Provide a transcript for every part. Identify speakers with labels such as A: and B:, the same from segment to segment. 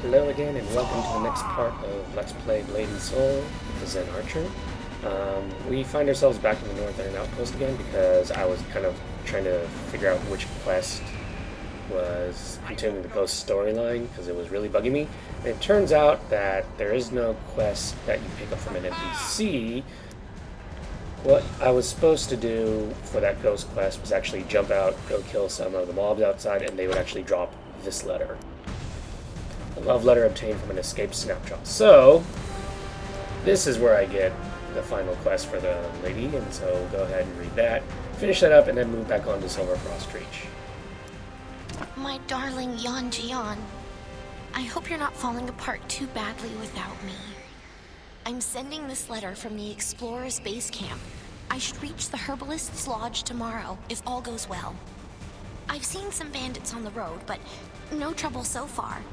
A: Hello again, and welcome to the next part of Let's Play Blade and Soul, the Zen Archer. We find ourselves back in the Northern Outpost again because I was kind of trying to figure out which quest was continuing the ghost storyline because it was really bugging me. And it turns out that there is no quest that you pick up from an NPC. What I was supposed to do for that ghost quest was actually jump out, go kill some of the mobs outside, and they would actually drop this letter. A love letter obtained from an escaped snapshot. So, this is where I get the final quest for the lady, and so go ahead and read that, finish that up, and then move back on to Silver Frost Reach.
B: My darling Yan Jian, I hope you're not falling apart too badly without me. I'm sending this letter from the Explorer's base camp. I should reach the Herbalist's Lodge tomorrow, if all goes well. I've seen some bandits on the road, but no trouble so far.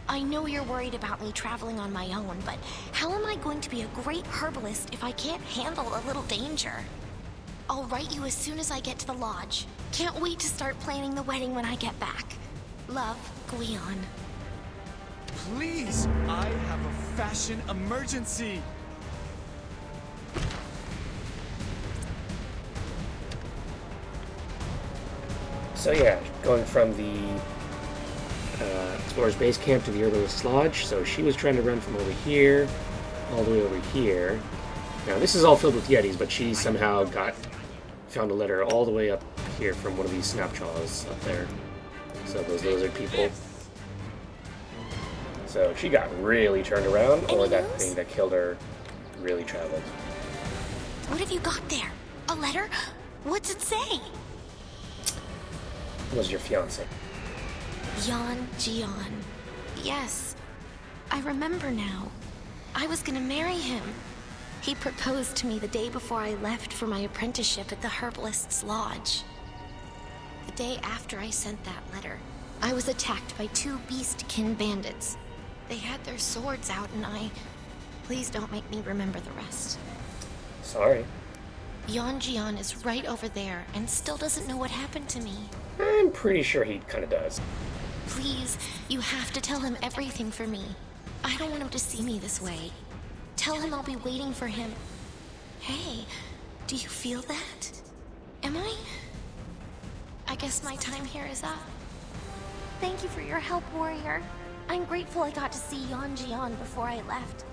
B: I know you're worried about me traveling on my own, but how am I going to be a great herbalist if I can't handle a little danger? I'll write you as soon as I get to the lodge. Can't wait to start planning the wedding when I get back. Love, Guion.
C: Please, I have a fashion emergency.
A: So yeah, going from the Explorer's Base Camp to the Herbalist's Lodge. So she was trying to run from over here, all the way over here. Now this is all filled with Yetis, but she somehow found a letter all the way up here from one of these snapjaws up there. So those lizard people. So she got really turned around, or that thing that killed her really traveled.
B: What have you got there? A letter? What's it say?
A: It was your fiance.
B: Yan Jian. Yes, I remember now. I was gonna marry him. He proposed to me the day before I left for my apprenticeship at the Herbalist's Lodge. The day after I sent that letter, I was attacked by two beastkin bandits. They had their swords out and Please don't make me remember the rest.
A: Sorry.
B: Yan Jian is right over there and still doesn't know what happened to me.
A: I'm pretty sure he kind of does.
B: Please, you have to tell him everything for me. I don't want him to see me this way. Tell him I'll be waiting for him. Hey, do you feel that? Am I? I guess my time here is up. Thank you for your help, warrior. I'm grateful I got to see Yan Jian before I left.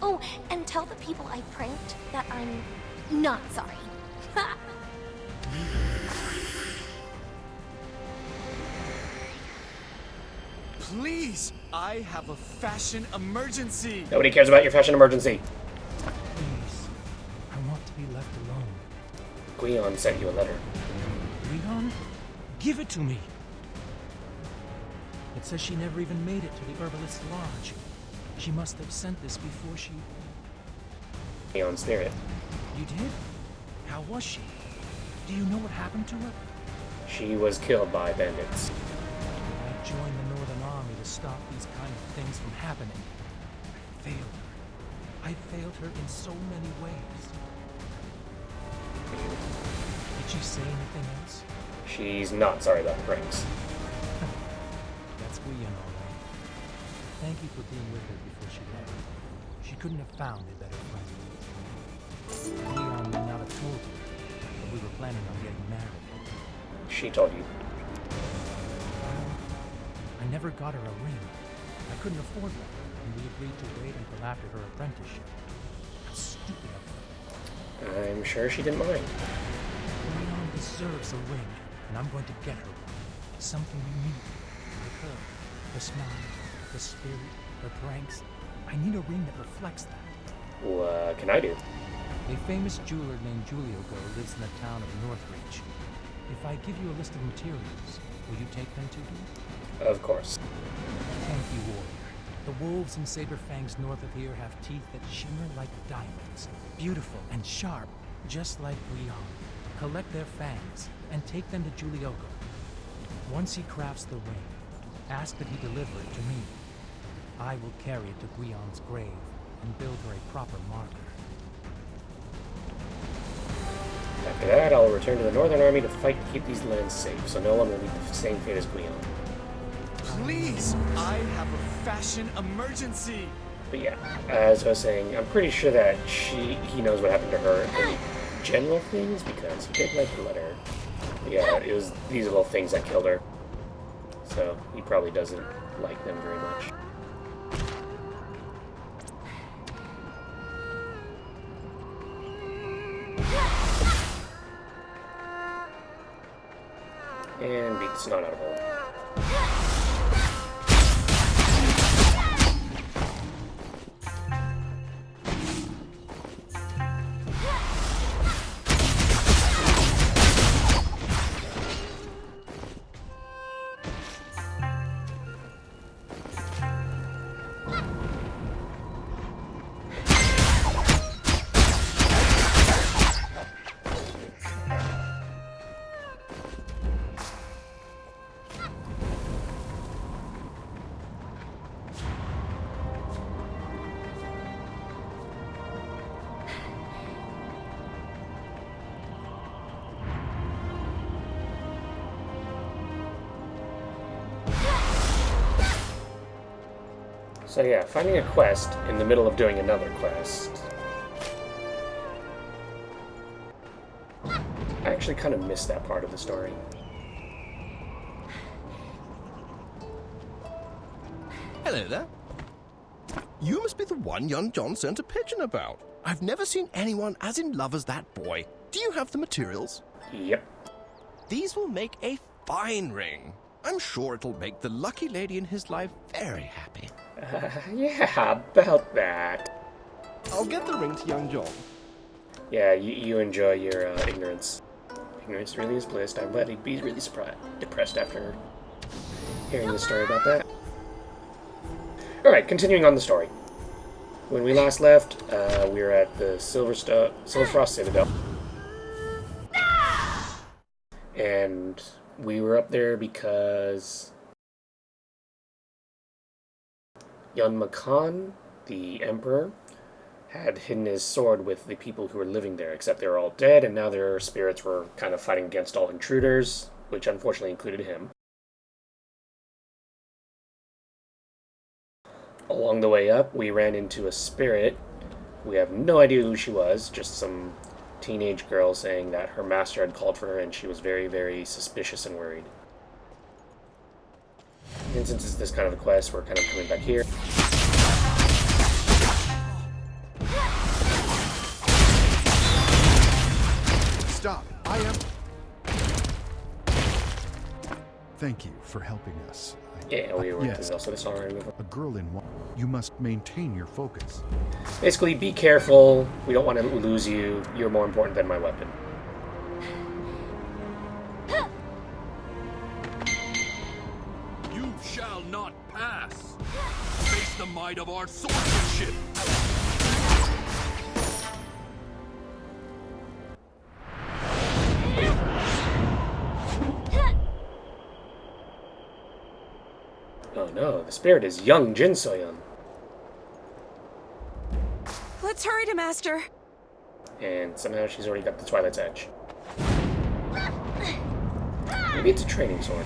B: Oh, and tell the people I pranked that I'm not sorry.
C: Please, I have a fashion emergency.
A: Nobody cares about your fashion emergency.
D: Please, I want to be left alone.
A: Guion sent you a letter.
D: Leon, give it to me. It says she never even made it to the Herbalist's Lodge. She must have sent this before she...
A: Guion Spirit.
D: You did? How was she? Do you know what happened to her?
A: She was killed by bandits.
D: I joined the Northern Army to stop these kind of things from happening. I failed her. I failed her in so many ways. Did she say anything else?
A: She's not sorry about the pranks.
D: That's Guion, all right. Thank you for being with her before she left. She couldn't have found a better friend. Guion may not have told you, but we were planning on getting married.
A: She told you.
D: Well, I never got her a ring. I couldn't afford one, and we agreed to wait until after her apprenticeship. How stupid of her.
A: I'm sure she didn't mind.
D: Guion deserves a ring, and I'm going to get her one. Something unique, like her. Her smile, her spirit, her pranks. I need a ring that reflects that.
A: What can I do?
D: A famous jeweler named Juliogo lives in the town of Northreach. If I give you a list of materials, will you take them to him?
A: Of course.
D: Thank you, warrior. The wolves and saber fangs north of here have teeth that shimmer like diamonds. Beautiful and sharp, just like Guion. Collect their fangs and take them to Juliogo. Once he crafts the ring, ask that he deliver it to me. I will carry it to Guion's grave and build her a proper marker.
A: After that, I'll return to the Northern Army to fight to keep these lands safe, so no one will meet the same fate as Guion.
C: Please, I have a fashion emergency.
A: But yeah, as I was saying, I'm pretty sure that he knows what happened to her in general things because he did write the letter. But yeah, it was these little things that killed her. So he probably doesn't like them very much. And beat the snot out of her. So yeah, finding a quest in the middle of doing another quest. I actually kind of missed that part of the story.
E: Hello there. You must be the one young John sent a pigeon about. I've never seen anyone as in love as that boy. Do you have the materials?
A: Yep.
E: These will make a fine ring. I'm sure it'll make the lucky lady in his life very happy.
A: Yeah, about that.
E: I'll get the ring to young John.
A: Yeah, you enjoy your ignorance. Ignorance really is bliss. I'm glad he'd be really depressed after hearing the story about that. Alright, continuing on the story. When we last left, we were at the Silverfrost Citadel. And we were up there because Yun Makan, the Emperor, had hidden his sword with the people who were living there, except they were all dead, and now their spirits were kind of fighting against all intruders, which unfortunately included him. Along the way up, we ran into a spirit. We have no idea who she was, just some teenage girl saying that her master had called for her and she was very, very suspicious and worried. And since it's this kind of a quest, we're kind of coming back here.
F: Stop! I am... Thank you for helping us.
A: Yeah, we were
F: yes.
A: also the songwriting before.
F: A girl in one. You must maintain your focus.
A: Basically, be careful. We don't want to lose you. You're more important than my weapon.
G: You shall not pass. Face the might of our swordsmanship.
A: Oh no, the spirit is young Jin Soyeon.
H: Let's hurry to Master.
A: And somehow she's already got the Twilight's Edge. Maybe it's a training sword.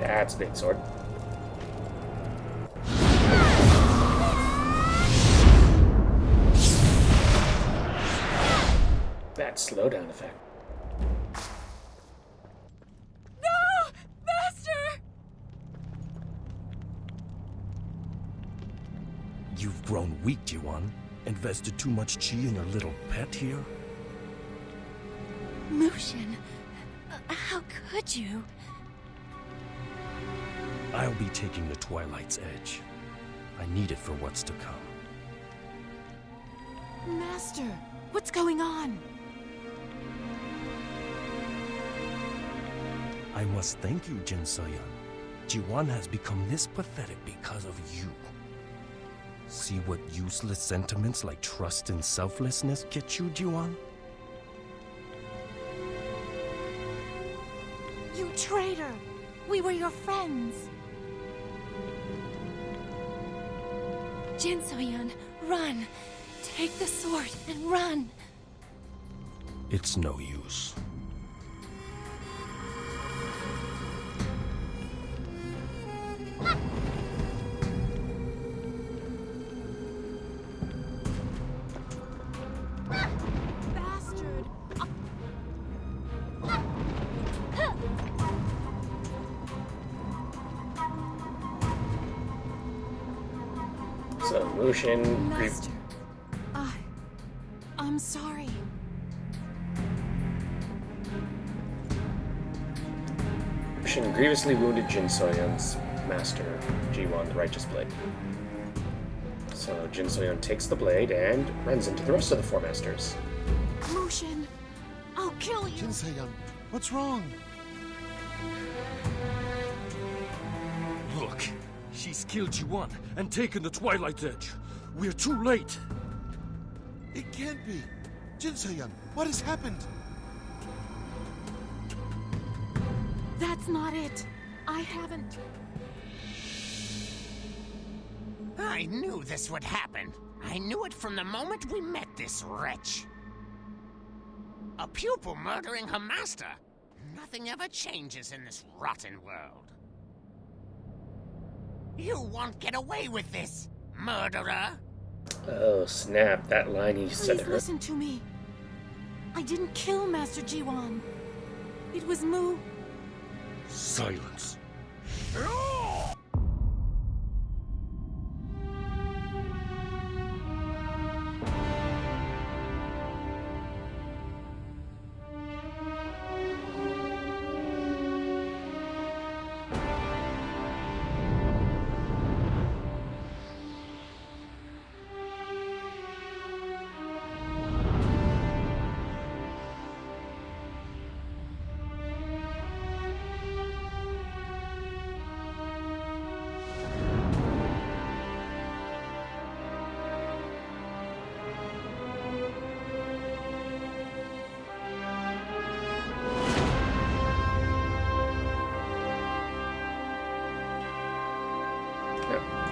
A: That's a big sword. That slowdown effect.
H: No! Master!
E: You've grown weak, Jiwan. Invested too much chi in your little pet here?
H: Mushin, how could you?
E: I'll be taking the Twilight's Edge. I need it for what's to come.
H: Master, what's going on?
E: I must thank you, Jin Soyeon. Jiwan has become this pathetic because of you. See what useless sentiments like trust and selflessness get you, Jiwan?
H: You traitor! We were your friends! Jin So-yeon, run! Take the sword and run!
E: It's no use.
H: Bastard!
A: So Mushin,
H: Master, I'm sorry.
A: Mushin grievously wounded Jin So-yeon's master, Jiwon, the Righteous Blade. So Jin So-yeon takes the blade and runs into the rest of the Four Masters.
H: Mushin, I'll kill you!
F: Jin Se-young, what's wrong?
G: Look, she's killed Jiwan and taken the Twilight Edge. We're too late.
F: It can't be. Jin Se-young, what has happened?
H: That's not it. I haven't...
I: I knew this would happen. I knew it from the moment we met this wretch. A pupil murdering her master. Nothing ever changes in this rotten world. You won't get away with this, murderer.
A: Oh snap, that line he said
H: Please
A: to her.
H: listen to me. I didn't kill Master Jiwan. It was Mu.
G: Silence.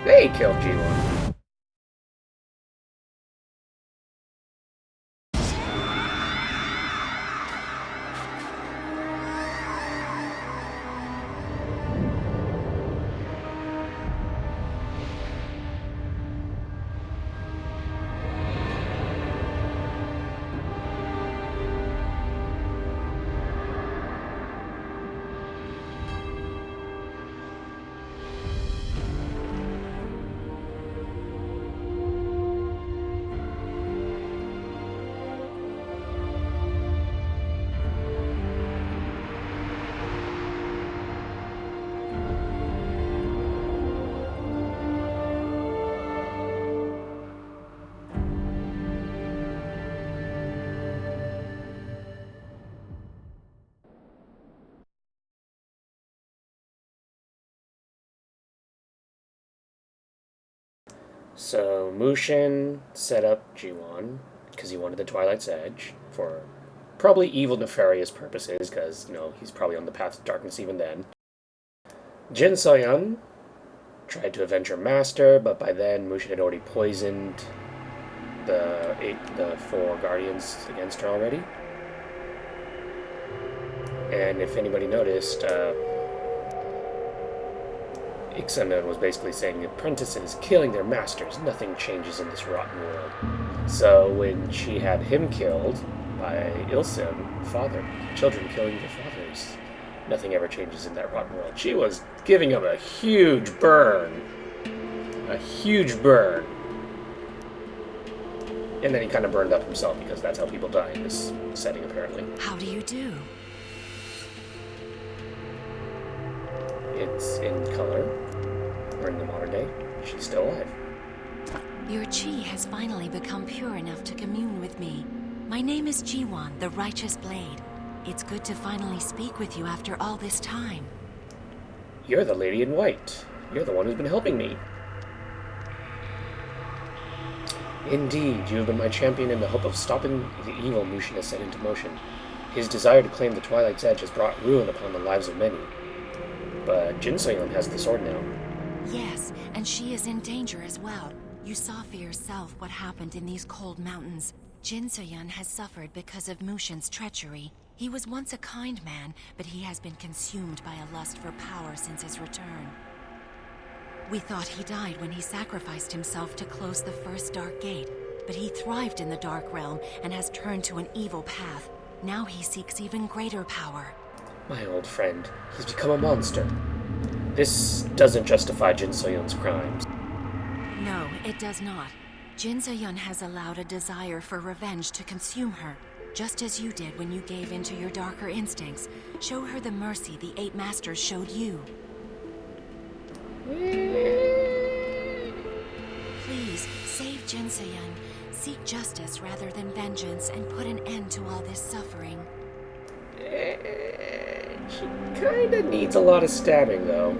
A: They killed G1. So Mushin set up G1 because he wanted the Twilight's Edge for probably evil, nefarious purposes, because, you know, he's probably on the path of darkness even then. Jin So-yeon tried to avenge her master, but by then Mushin had already poisoned the four guardians against her already. And if anybody noticed, Ixamen was basically saying apprentices killing their masters, nothing changes in this rotten world. So when she had him killed by Ilsim, father, children killing their fathers, nothing ever changes in that rotten world. She was giving him a huge burn. A huge burn. And then he kind of burned up himself, because that's how people die in this setting, apparently.
B: How do you do?
A: It's in color. We're in the modern day. She's still alive.
B: Your chi has finally become pure enough to commune with me. My name is Jiwan, the Righteous Blade. It's good to finally speak with you after all this time.
A: You're the lady in white. You're the one who's been helping me. Indeed, you have been my champion in the hope of stopping the evil Mushin has set into motion. His desire to claim the Twilight's Edge has brought ruin upon the lives of many. But Jin Soyeon has the sword now.
J: Yes, and she is in danger as well. You saw for yourself what happened in these cold mountains. Jin Soyeon has suffered because of Mushin's treachery. He was once a kind man, but he has been consumed by a lust for power since his return. We thought he died when he sacrificed himself to close the first Dark Gate, but he thrived in the Dark Realm and has turned to an evil path. Now he seeks even greater power.
A: My old friend, he's become a monster. This doesn't justify Jin Soyeon's crimes.
J: No, it does not. Jin Soyeon has allowed a desire for revenge to consume her, just as you did when you gave in to your darker instincts. Show her the mercy the Eight Masters showed you. Please, save Jin Soyeon. Seek justice rather than vengeance and put an end to all this suffering.
A: She kinda needs a lot of stabbing, though.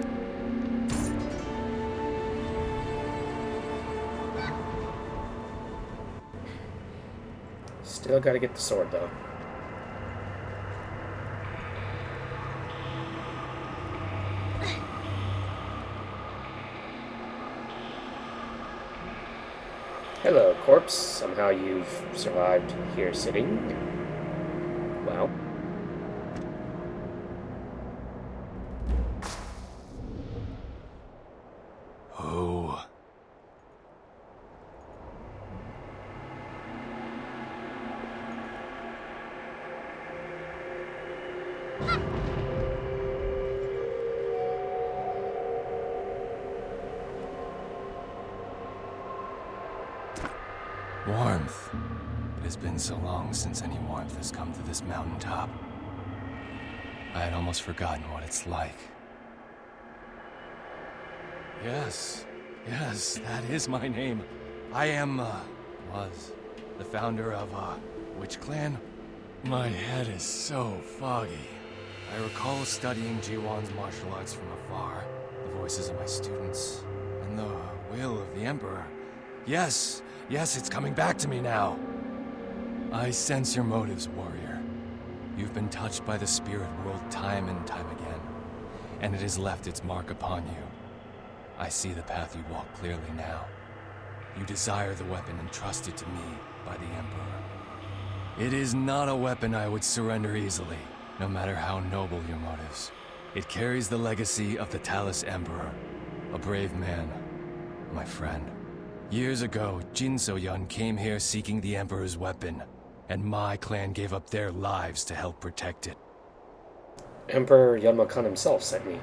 A: Still gotta get the sword, though. Hello, corpse. Somehow you've survived here sitting. Wow.
E: Oh.
K: Warmth. It has been so long since any warmth has come to this mountaintop. I had almost forgotten what it's like. Yes, that is my name. I am, was the founder of, which clan? My head is so foggy. I recall studying Jiwan's martial arts from afar, the voices of my students, and the will of the Emperor. Yes, it's coming back to me now. I sense your motives, warrior. You've been touched by the spirit world time and time again, and it has left its mark upon you. I see the path you walk clearly now. You desire the weapon entrusted to me by the Emperor. It is not a weapon I would surrender easily, no matter how noble your motives. It carries the legacy of the Talus Emperor, a brave man, my friend. Years ago, Jin Soyeon came here seeking the Emperor's weapon, and my clan gave up their lives to help protect it.
A: Emperor Yeonma Khan himself sent me.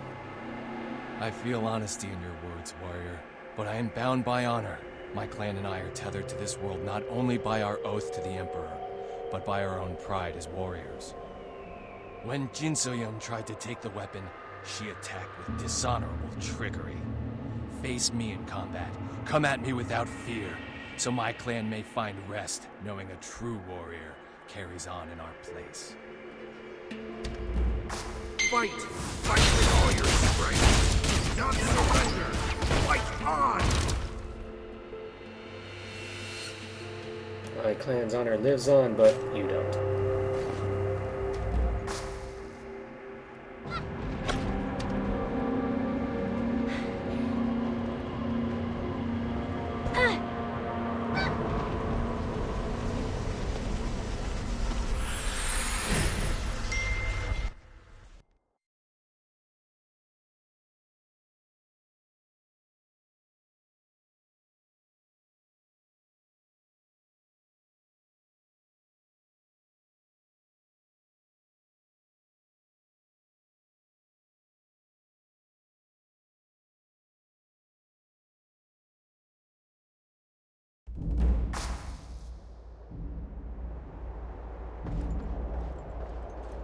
K: I feel honesty in your words, warrior, but I am bound by honor. My clan and I are tethered to this world not only by our oath to the Emperor, but by our own pride as warriors. When Jin Soyeon tried to take the weapon, she attacked with dishonorable trickery. Face me in combat. Come at me without fear, so my clan may find rest knowing a true warrior carries on in our place.
G: Fight! Fight with all your strength! Not surrender! Fight on!
A: My clan's honor lives on, but you don't.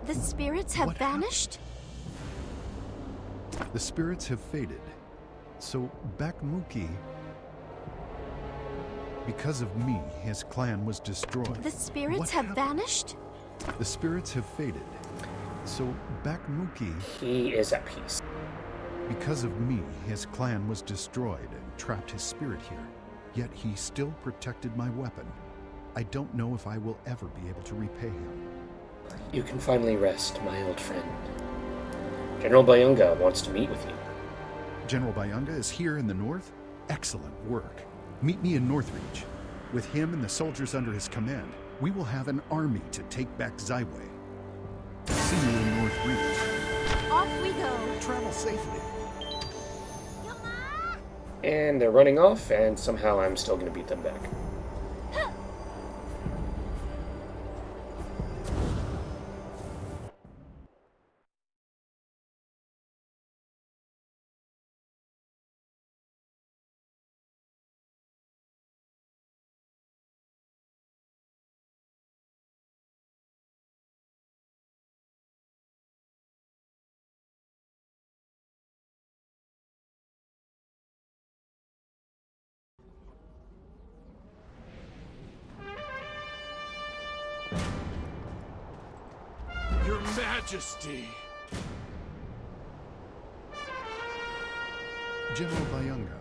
H: The spirits have vanished?
L: The spirits have faded. So Bakmuki... Because of me, his clan was destroyed.
H: The spirits have vanished?
L: The spirits have faded. So Bakmuki...
A: He is at peace.
L: Because of me, his clan was destroyed and trapped his spirit here. Yet he still protected my weapon. I don't know if I will ever be able to repay him.
A: You can finally rest, my old friend. General Bayunga wants to meet with you.
L: General Bayunga is here in the north? Excellent work. Meet me in Northreach. With him and the soldiers under his command, we will have an army to take back Zyway. See you in Northreach.
H: Off we go.
L: Travel safely.
A: And they're running off, and somehow I'm still going to beat them back.
G: Your Majesty!
L: General Bayunga.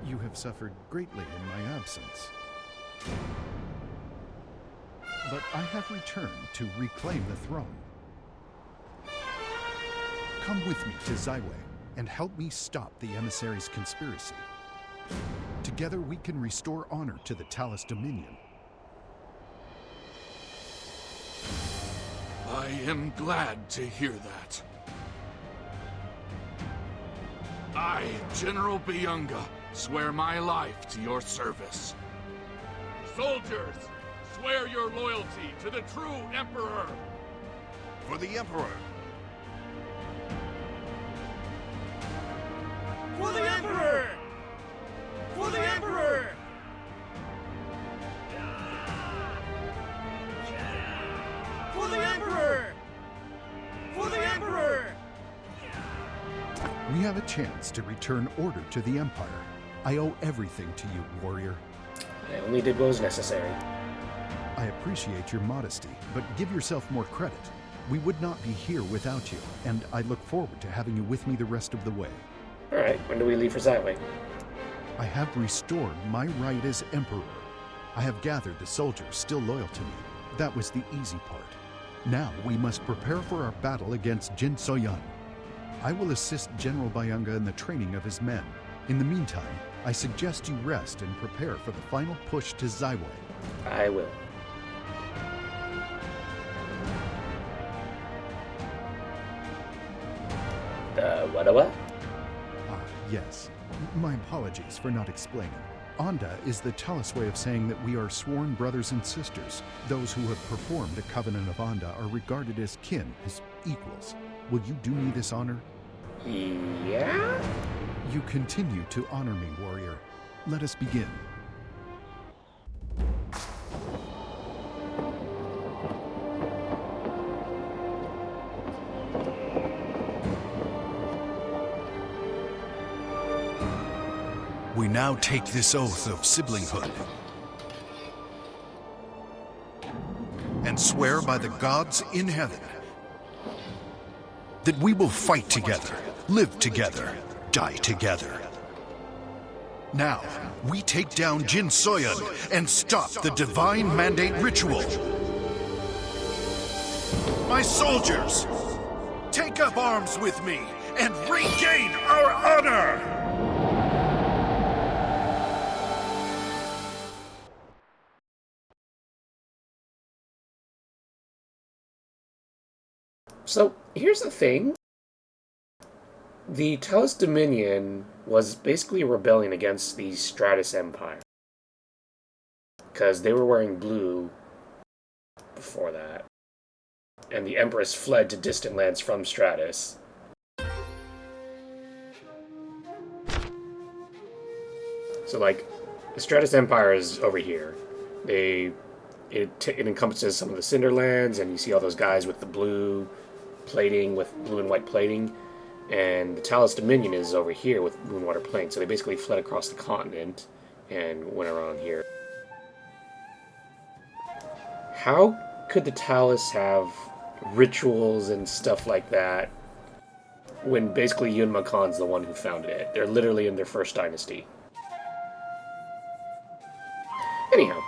L: You have suffered greatly in my absence. But I have returned to reclaim the throne. Come with me to Zyway and help me stop the emissaries' conspiracy. Together we can restore honor to the Talus Dominion.
G: I am glad to hear that. I, General Bayunga, swear my life to your service. Soldiers, swear your loyalty to the true Emperor.
F: For the Emperor.
C: For the Emperor! For the Emperor! For the Emperor! For the Emperor!
L: We have a chance to return order to the Empire. I owe everything to you, warrior.
A: I only did what was necessary.
L: I appreciate your modesty, but give yourself more credit. We would not be here without you, and I look forward to having you with me the rest of the way.
A: Alright, when do we leave for Zyway?
L: I have restored my right as Emperor. I have gathered the soldiers still loyal to me. That was the easy part. Now we must prepare for our battle against Jin Soyan. I will assist General Bayunga in the training of his men. In the meantime, I suggest you rest and prepare for the final push to Zyway.
A: I will. What?
L: Ah, yes. My apologies for not explaining. Onda is the Talus way of saying that we are sworn brothers and sisters. Those who have performed the Covenant of Onda are regarded as kin, as equals. Will you do me this honor?
A: Yeah?
L: You continue to honor me, warrior. Let us begin.
M: We now take this oath of siblinghood and swear by the gods in heaven that we will fight together, live together, die together. Now, we take down Jin Soyan and stop the Divine Mandate ritual. My soldiers, take up arms with me and regain our honor!
A: So, here's the thing. The Talus Dominion was basically rebelling against the Stratus Empire. Because they were wearing blue before that. And the Empress fled to distant lands from Stratus. So, like, the Stratus Empire is over here. It encompasses some of the Cinder Lands, and you see all those guys with the blue plating, with blue and white plating, and the Talus Dominion is over here with blue and water plating. So they basically fled across the continent and went around here. How could the Talus have rituals and stuff like that, when basically Yun Khan's the one who founded it. They're literally in their first dynasty. Anyhow,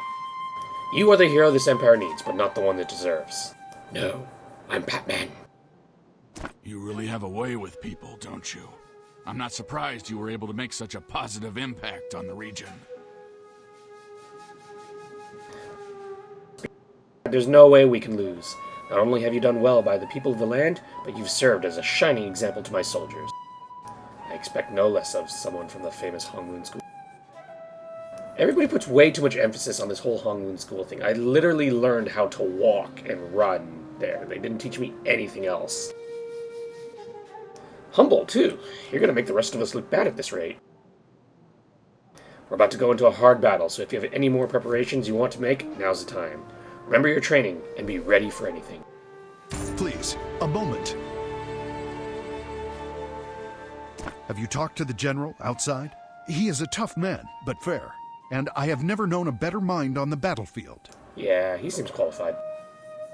A: you are the hero this empire needs, but not the one it deserves. No, I'm Batman.
G: You really have a way with people, don't you? I'm not surprised you were able to make such a positive impact on the region.
A: There's no way we can lose. Not only have you done well by the people of the land, but you've served as a shining example to my soldiers. I expect no less of someone from the famous Hongmoon School. Everybody puts way too much emphasis on this whole Hongmoon School thing. I literally learned how to walk and run there. They didn't teach me anything else. Humble, too. You're gonna make the rest of us look bad at this rate. We're about to go into a hard battle, so if you have any more preparations you want to make, now's the time. Remember your training, and be ready for anything.
L: Please, a moment. Have you talked to the general outside? He is a tough man, but fair. And I have never known a better mind on the battlefield.
A: Yeah, he seems qualified.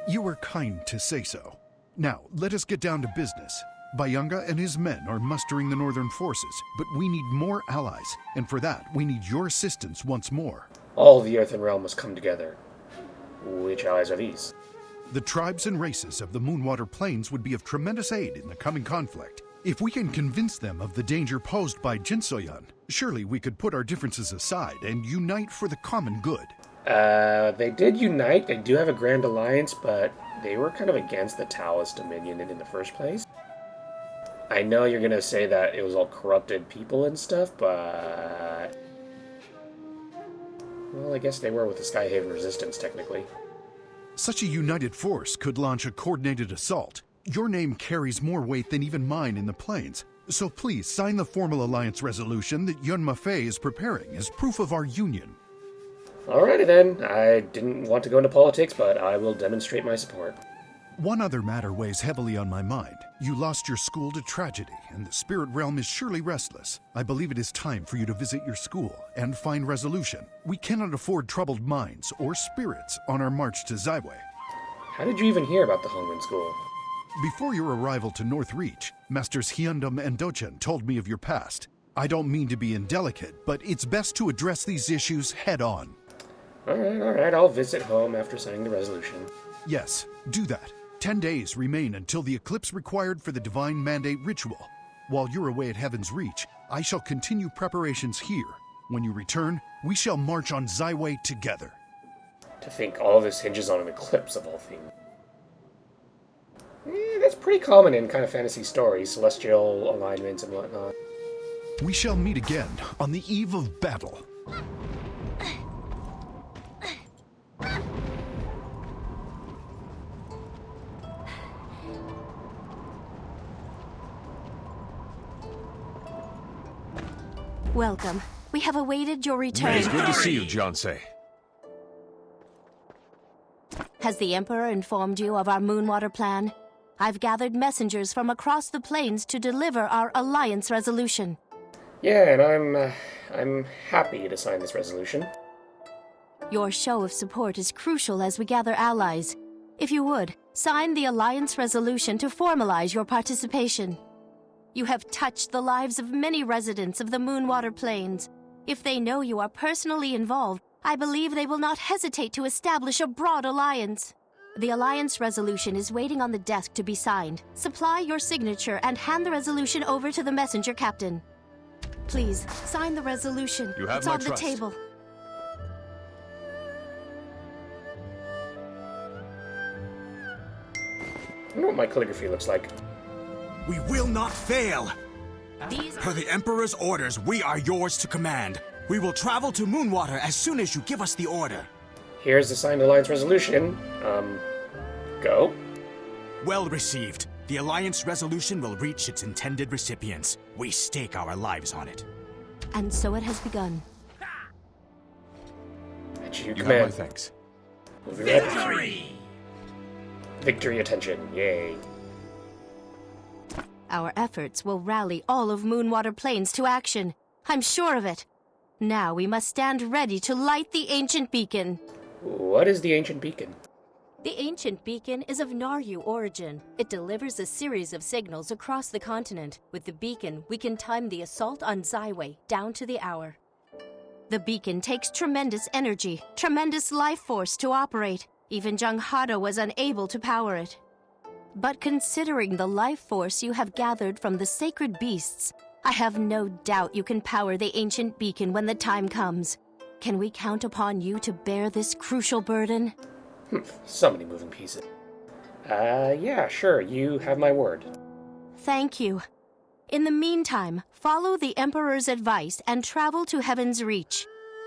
L: You were kind to say so. Now, let us get down to business. Bayanga and his men are mustering the northern forces, but we need more allies, and for that, we need your assistance once more.
A: All of the Earthen Realm must come together. Which allies are these?
L: The tribes and races of the Moonwater Plains would be of tremendous aid in the coming conflict. If we can convince them of the danger posed by Jinsoyan, surely we could put our differences aside and unite for the common good.
A: They did unite. They do have a grand alliance, but they were kind of against the Taoist Dominion in the first place. I know you're gonna say that it was all corrupted people and stuff, but... well, I guess they were with the Skyhaven Resistance, technically.
L: Such a united force could launch a coordinated assault. Your name carries more weight than even mine in the plains, so please sign the formal alliance resolution that Yun Mafei is preparing as proof of our union.
A: Alrighty then. I didn't want to go into politics, but I will demonstrate my support.
L: One other matter weighs heavily on my mind. You lost your school to tragedy, and the spirit realm is surely restless. I believe it is time for you to visit your school and find resolution. We cannot afford troubled minds or spirits on our march to Zaiwei.
A: How did you even hear about the Hongren School?
L: Before your arrival to North Reach, Masters Hyundam and Dochen told me of your past. I don't mean to be indelicate, but it's best to address these issues head on.
A: Alright, I'll visit home after signing the resolution.
L: Yes, do that. 10 days remain until the eclipse required for the Divine Mandate ritual. While you're away at Heaven's Reach, I shall continue preparations here. When you return, we shall march on Zaiwei together.
A: To think all of this hinges on an eclipse of all things. That's pretty common in kind of fantasy stories, celestial alignments and whatnot.
L: We shall meet again on the eve of battle.
J: Welcome. We have awaited your return.
K: It's good to see you, Jiansei.
J: Has the Emperor informed you of our Moonwater plan? I've gathered messengers from across the plains to deliver our alliance resolution.
A: Yeah, and I'm happy to sign this resolution.
J: Your show of support is crucial as we gather allies. If you would, sign the alliance resolution to formalize your participation. You have touched the lives of many residents of the Moonwater Plains. If they know you are personally involved, I believe they will not hesitate to establish a broad alliance. The alliance resolution is waiting on the desk to be signed. Supply your signature and hand the resolution over to the messenger captain. Please, sign the resolution.
K: You have
J: it's
K: my
J: on
K: trust.
J: the table.
A: I know what my calligraphy looks like.
C: We will not fail!
J: These
C: Per the Emperor's orders, we are yours to command. We will travel to Moonwater as soon as you give us the order.
A: Here's the signed alliance resolution. Go.
C: Well received. The Alliance resolution will reach its intended recipients. We stake our lives on it.
J: And so it has begun.
A: At you
K: You
A: command.
K: have my thanks.
A: Victory! Victory attention, yay.
J: Our efforts will rally all of Moonwater Plains to action. I'm sure of it. Now we must stand ready to light the ancient beacon.
A: What is the ancient beacon?
N: The ancient beacon is of Naryu origin. It delivers a series of signals across the continent. With the beacon, we can time the assault on Zaiwei down to the hour. The beacon takes tremendous energy, tremendous life force to operate. Even Janghada was unable to power it. But considering the life force you have gathered from the sacred beasts, I have no doubt you can power the ancient beacon when the time comes. Can we count upon you to bear this crucial burden?
A: So many moving pieces. Yeah, sure, you have my word.
N: Thank you. In the meantime, follow the Emperor's advice and travel to Heaven's Reach.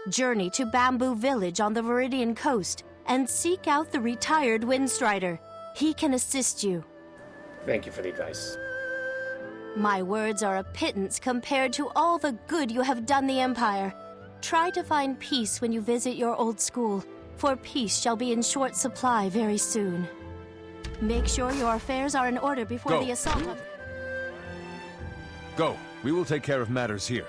N: Journey to Bamboo Village on the Viridian coast and seek out the retired Windstrider. He can assist you.
A: Thank you for the advice.
N: My words are a pittance compared to all the good you have done the Empire. Try to find peace when you visit your old school, for peace shall be in short supply very soon. Make sure your affairs are in order before the assault on...
O: Go. We will take care of matters here.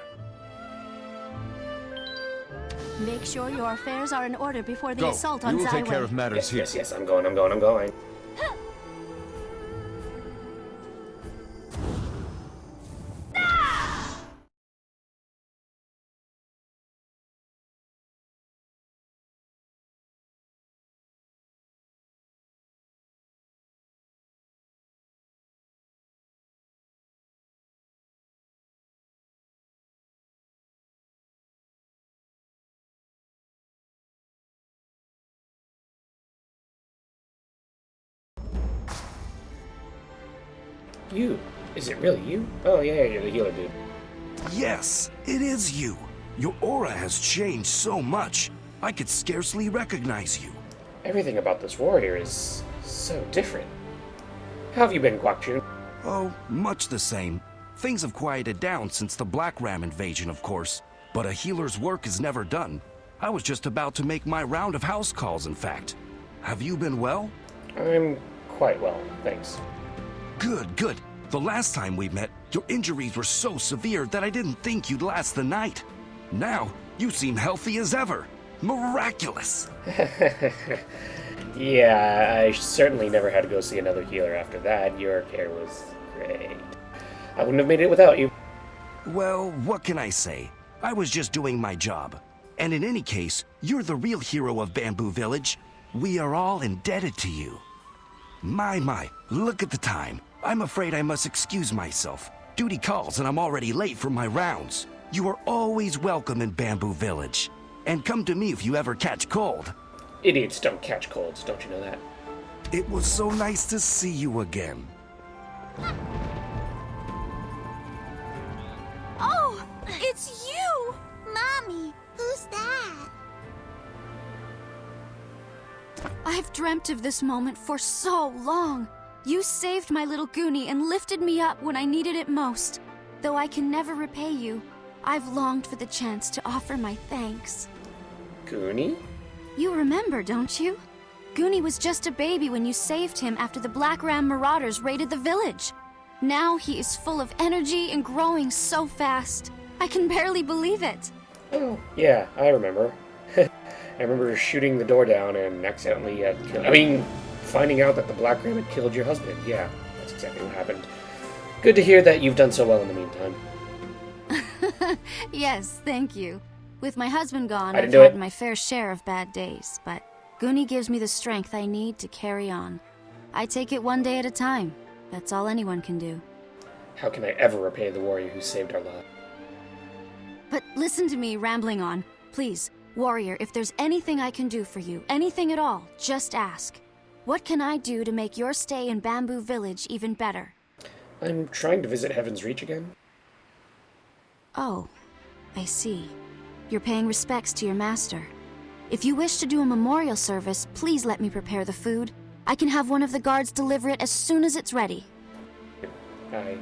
N: Make sure your affairs are in order before the
O: Go.
N: assault on Zaiwei.
O: We will take care of matters here.
A: Yes, I'm going. You? Is it really you? Oh yeah, you're the healer dude.
P: Yes, it is you. Your aura has changed so much, I could scarcely recognize you.
A: Everything about this warrior is so different. How have you been, Guakjun?
P: Oh, much the same. Things have quieted down since the Black Ram invasion, of course. But a healer's work is never done. I was just about to make my round of house calls, in fact. Have you been well?
A: I'm quite well, thanks.
P: Good, good. The last time we met, your injuries were so severe that I didn't think you'd last the night. Now, you seem healthy as ever. Miraculous!
A: Yeah, I certainly never had to go see another healer after that. Your care was great. I wouldn't have made it without you.
P: Well, what can I say? I was just doing my job. And in any case, you're the real hero of Bamboo Village. We are all indebted to you. My, look at the time. I'm afraid I must excuse myself. Duty calls and I'm already late for my rounds. You are always welcome in Bamboo Village. And come to me if you ever catch cold.
A: Idiots don't catch colds, don't you know that?
P: It was so nice to see you again.
H: Oh, it's you! Mommy, who's that?
Q: I've dreamt of this moment for so long. You saved my little Goonie and lifted me up when I needed it most. Though I can never repay you, I've longed for the chance to offer my thanks.
A: Goonie?
Q: You remember, don't you? Goonie was just a baby when you saved him after the Black Ram marauders raided the village. Now he is full of energy and growing so fast. I can barely believe it.
A: Oh, yeah, I remember. I remember shooting the door down and accidentally finding out that the Black Ram had killed your husband. Yeah, that's exactly what happened. Good to hear that you've done so well in the meantime.
Q: Yes, thank you. With my husband gone,
A: I've
Q: had my fair share of bad days, but Goonie gives me the strength I need to carry on. I take it one day at a time. That's all anyone can do.
A: How can I ever repay the warrior who saved our lives?
Q: But listen to me rambling on. Please, warrior, if there's anything I can do for you, anything at all, just ask. What can I do to make your stay in Bamboo Village even better?
A: I'm trying to visit Heaven's Reach again.
Q: Oh, I see. You're paying respects to your master. If you wish to do a memorial service, please let me prepare the food. I can have one of the guards deliver it as soon as it's ready.
A: I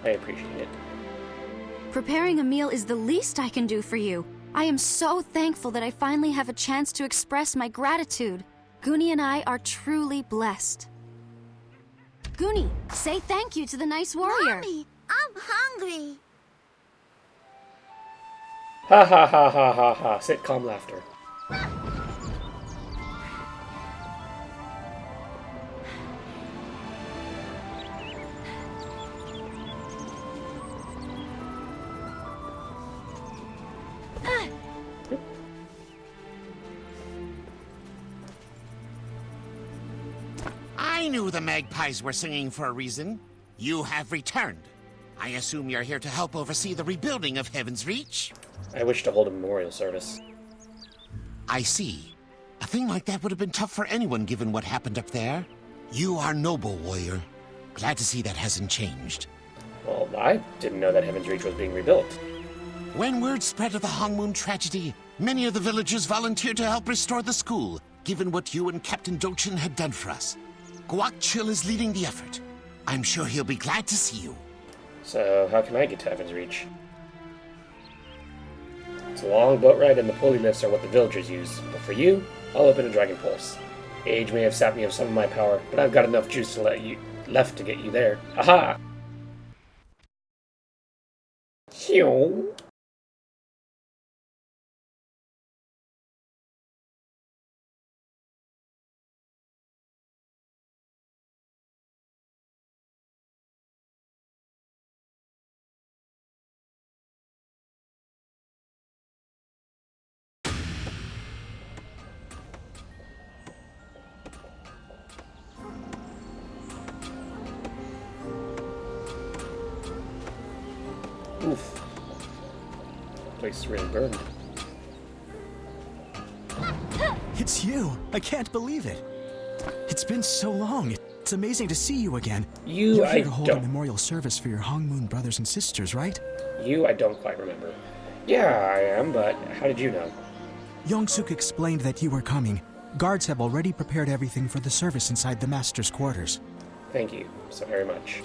A: appreciate it.
Q: Preparing a meal is the least I can do for you. I am so thankful that I finally have a chance to express my gratitude. Goonie and I are truly blessed. Goonie, say thank you to the nice warrior.
H: Mommy, I'm hungry.
A: Ha ha ha ha ha ha. Sitcom laughter.
I: knew the magpies were singing for a reason. You have returned. I assume you're here to help oversee the rebuilding of Heaven's Reach?
A: I wish to hold a memorial service.
I: I see. A thing like that would have been tough for anyone given what happened up there. You are noble, warrior. Glad to see that hasn't changed.
A: Well, I didn't know that Heaven's Reach was being rebuilt.
I: When word spread of the Hongmoon tragedy, many of the villagers volunteered to help restore the school, given what you and Captain Dochin had done for us. Guak Chill is leading the effort. I'm sure he'll be glad to see you.
A: So, how can I get to Heaven's Reach? It's a long boat ride and the pulley lifts are what the villagers use. But for you, I'll open a dragon pulse. Age may have sapped me of some of my power, but I've got enough juice left to get you there. Aha! Phew. Oof. The place is really burned.
C: It's you! I can't believe it! It's been so long. It's amazing to see you again. You're here to hold a memorial service for your Hongmoon brothers and sisters, right?
A: I don't quite remember. Yeah, I am, but how did you know?
C: Yongsuk explained that you were coming. Guards have already prepared everything for the service inside the Master's quarters.
A: Thank you so very much.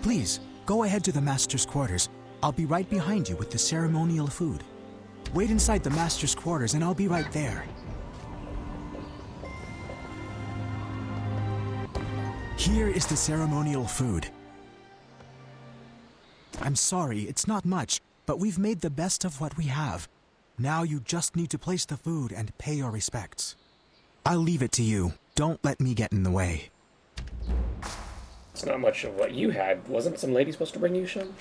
C: Please, go ahead to the Master's quarters. I'll be right behind you with the ceremonial food. Wait inside the Master's quarters and I'll be right there. Here is the ceremonial food. I'm sorry, it's not much, but we've made the best of what we have. Now you just need to place the food and pay your respects. I'll leave it to you. Don't let me get in the way.
A: It's not much of what you had. Wasn't some lady supposed to bring you some?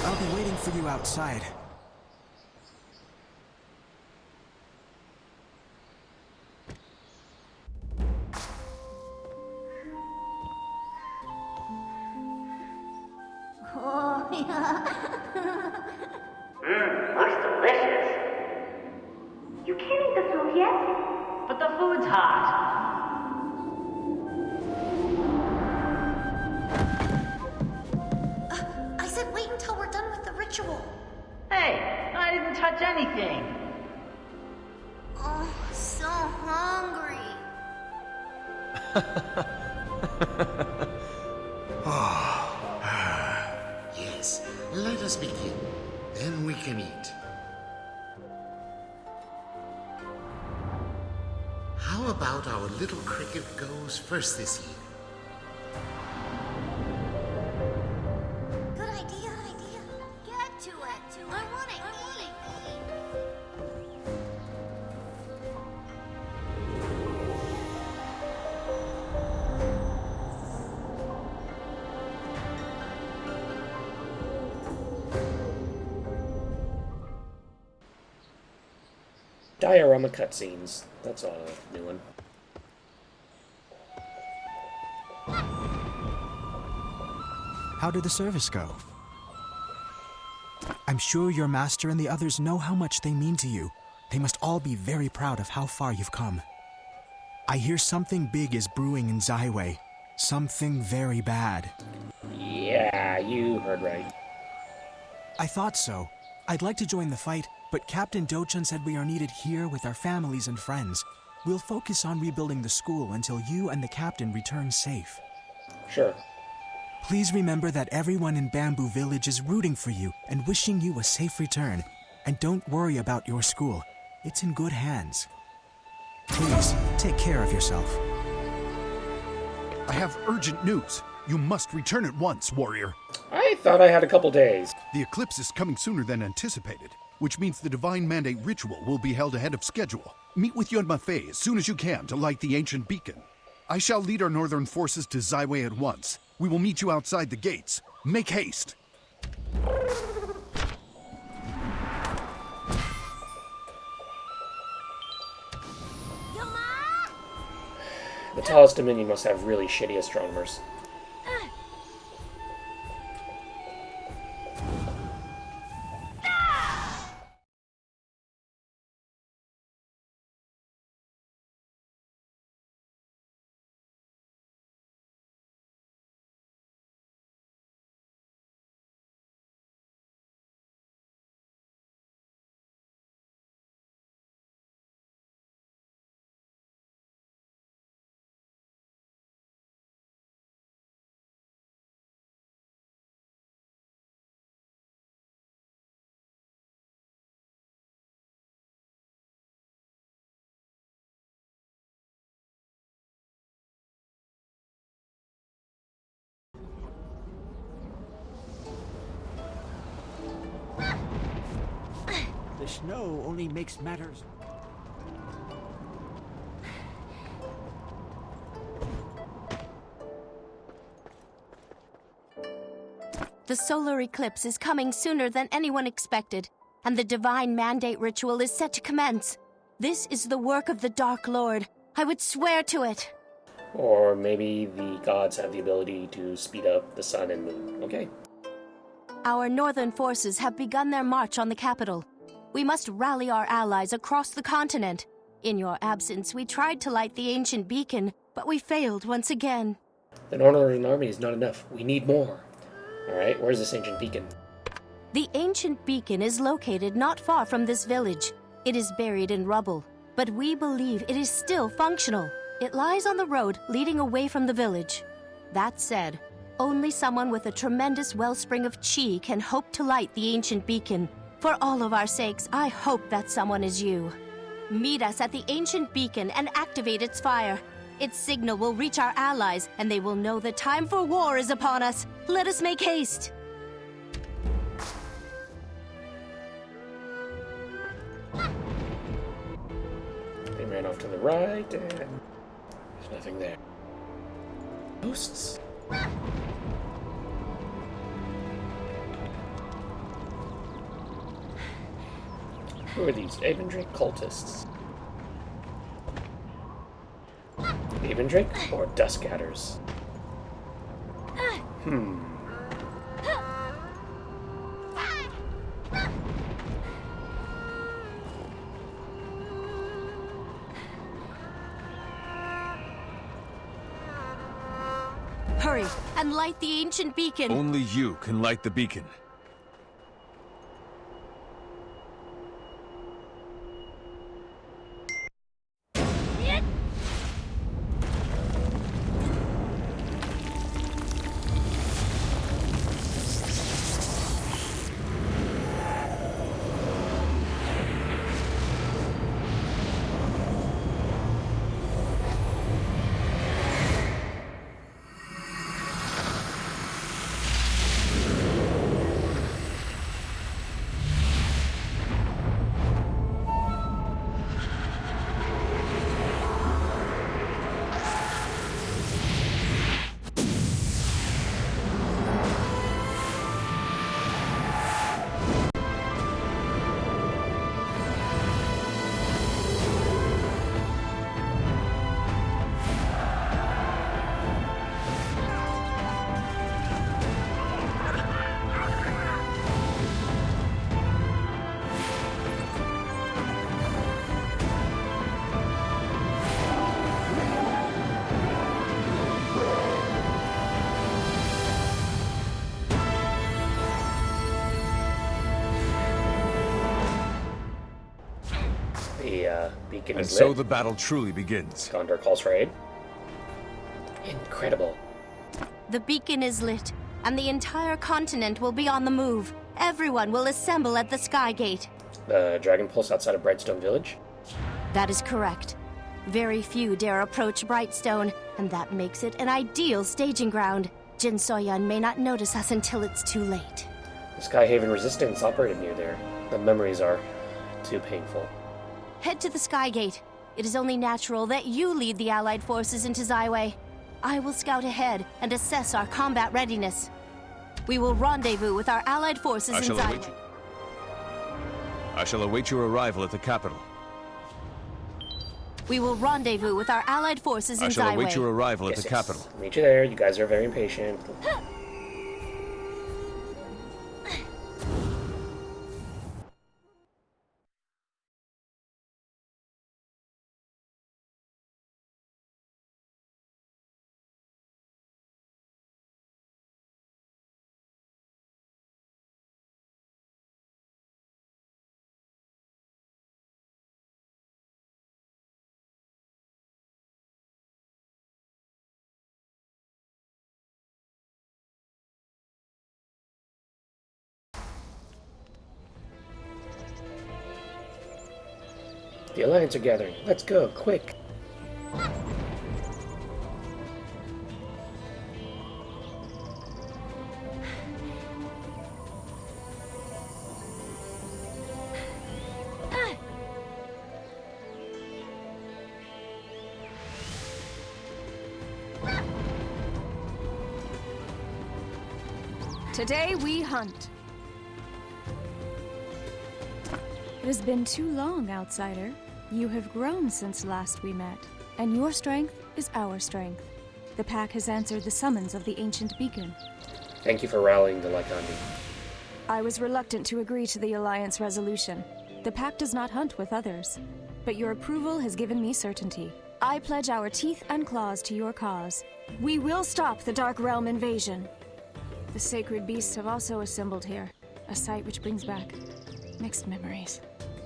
C: I'll be waiting for you outside.
R: Oh, yeah. Looks delicious. You can't eat the food yet? But the food's hot.
B: I said wait until we're done with the ritual.
R: Hey, I didn't touch anything.
B: Oh, so hungry.
I: Yes, let us begin. Then we can eat. How about our little cricket goes first this year?
B: Good idea. Get to it. I want to eat.
A: Diorama cutscenes. That's a new one.
C: How did the service go? I'm sure your master and the others know how much they mean to you. They must all be very proud of how far you've come. I hear something big is brewing in Zaiwei. Something very bad.
A: Yeah, you heard right.
C: I thought so. I'd like to join the fight, but Captain Dochan said we are needed here with our families and friends. We'll focus on rebuilding the school until you and the captain return safe.
A: Sure.
C: Please remember that everyone in Bamboo Village is rooting for you and wishing you a safe return. And don't worry about your school. It's in good hands. Please, take care of yourself.
L: I have urgent news. You must return at once, warrior.
A: I thought I had a couple days.
L: The eclipse is coming sooner than anticipated, which means the Divine Mandate ritual will be held ahead of schedule. Meet with Yunma Fei as soon as you can to light the ancient beacon. I shall lead our northern forces to Zaiwei at once. We will meet you outside the gates. Make haste!
B: Yuma!
A: The tallest Dominion must have really shitty astronomers.
C: The snow only makes matters.
N: The solar eclipse is coming sooner than anyone expected, and the divine mandate ritual is set to commence. This is the work of the Dark Lord. I would swear to it.
A: Or maybe the gods have the ability to speed up the sun and moon. Okay.
N: Our northern forces have begun their march on the capital. We must rally our allies across the continent. In your absence, we tried to light the ancient beacon, but we failed once again.
A: The Northern Army is not enough. We need more. Alright, where's this ancient beacon?
N: The ancient beacon is located not far from this village. It is buried in rubble, but we believe it is still functional. It lies on the road leading away from the village. That said, only someone with a tremendous wellspring of chi can hope to light the ancient beacon. For all of our sakes, I hope that someone is you. Meet us at the ancient beacon and activate its fire. Its signal will reach our allies, and they will know the time for war is upon us. Let us make haste.
A: They ran off to the right, and there's nothing there. Ghosts? Who are these Avendrake cultists? Avendrake or Duskatters?
N: Hurry, and light the ancient beacon.
O: Only you can light the beacon.
A: Beacon
O: And
A: is
O: so
A: lit.
O: the battle truly begins.
A: Gondor calls for aid. Incredible.
N: The beacon is lit, and the entire continent will be on the move. Everyone will assemble at the Sky Gate.
A: The Dragon Pulse outside of Brightstone Village?
N: That is correct. Very few dare approach Brightstone, and that makes it an ideal staging ground. Jin Soyun may not notice us until it's too late.
A: The Skyhaven Resistance operated near there. The memories are too painful.
N: Head to the Sky Gate. It is only natural that you lead the Allied forces into Zyway. I will scout ahead and assess our combat readiness. We will rendezvous with our Allied forces in Zyway.
O: I shall await your arrival at the capital.
N: We will rendezvous with our allied forces in
O: I shall await
N: Zyway.
O: your arrival at
A: Yes,
O: the
A: yes.
O: capital.
A: Meet you there. You guys are very impatient. The Alliance are gathering. Let's go, quick.
Q: Today we hunt. It has been too long, outsider. You have grown since last we met, and your strength is our strength. The pack has answered the summons of the ancient beacon.
A: Thank you for rallying the Lycandi.
Q: I was reluctant to agree to the Alliance resolution. The pack does not hunt with others, but your approval has given me certainty. I pledge our teeth and claws to your cause. We will stop the Dark Realm invasion. The sacred beasts have also assembled here, a sight which brings back mixed memories.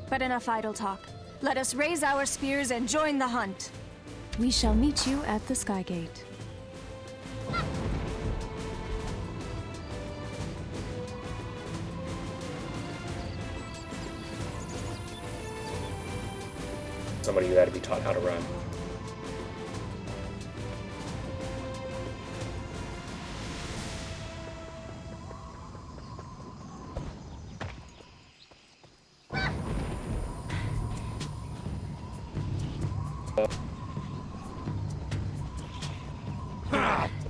Q: But enough idle talk. Let us raise our spears and join the hunt. We shall meet you at the Skygate.
A: Somebody who had to be taught how to run.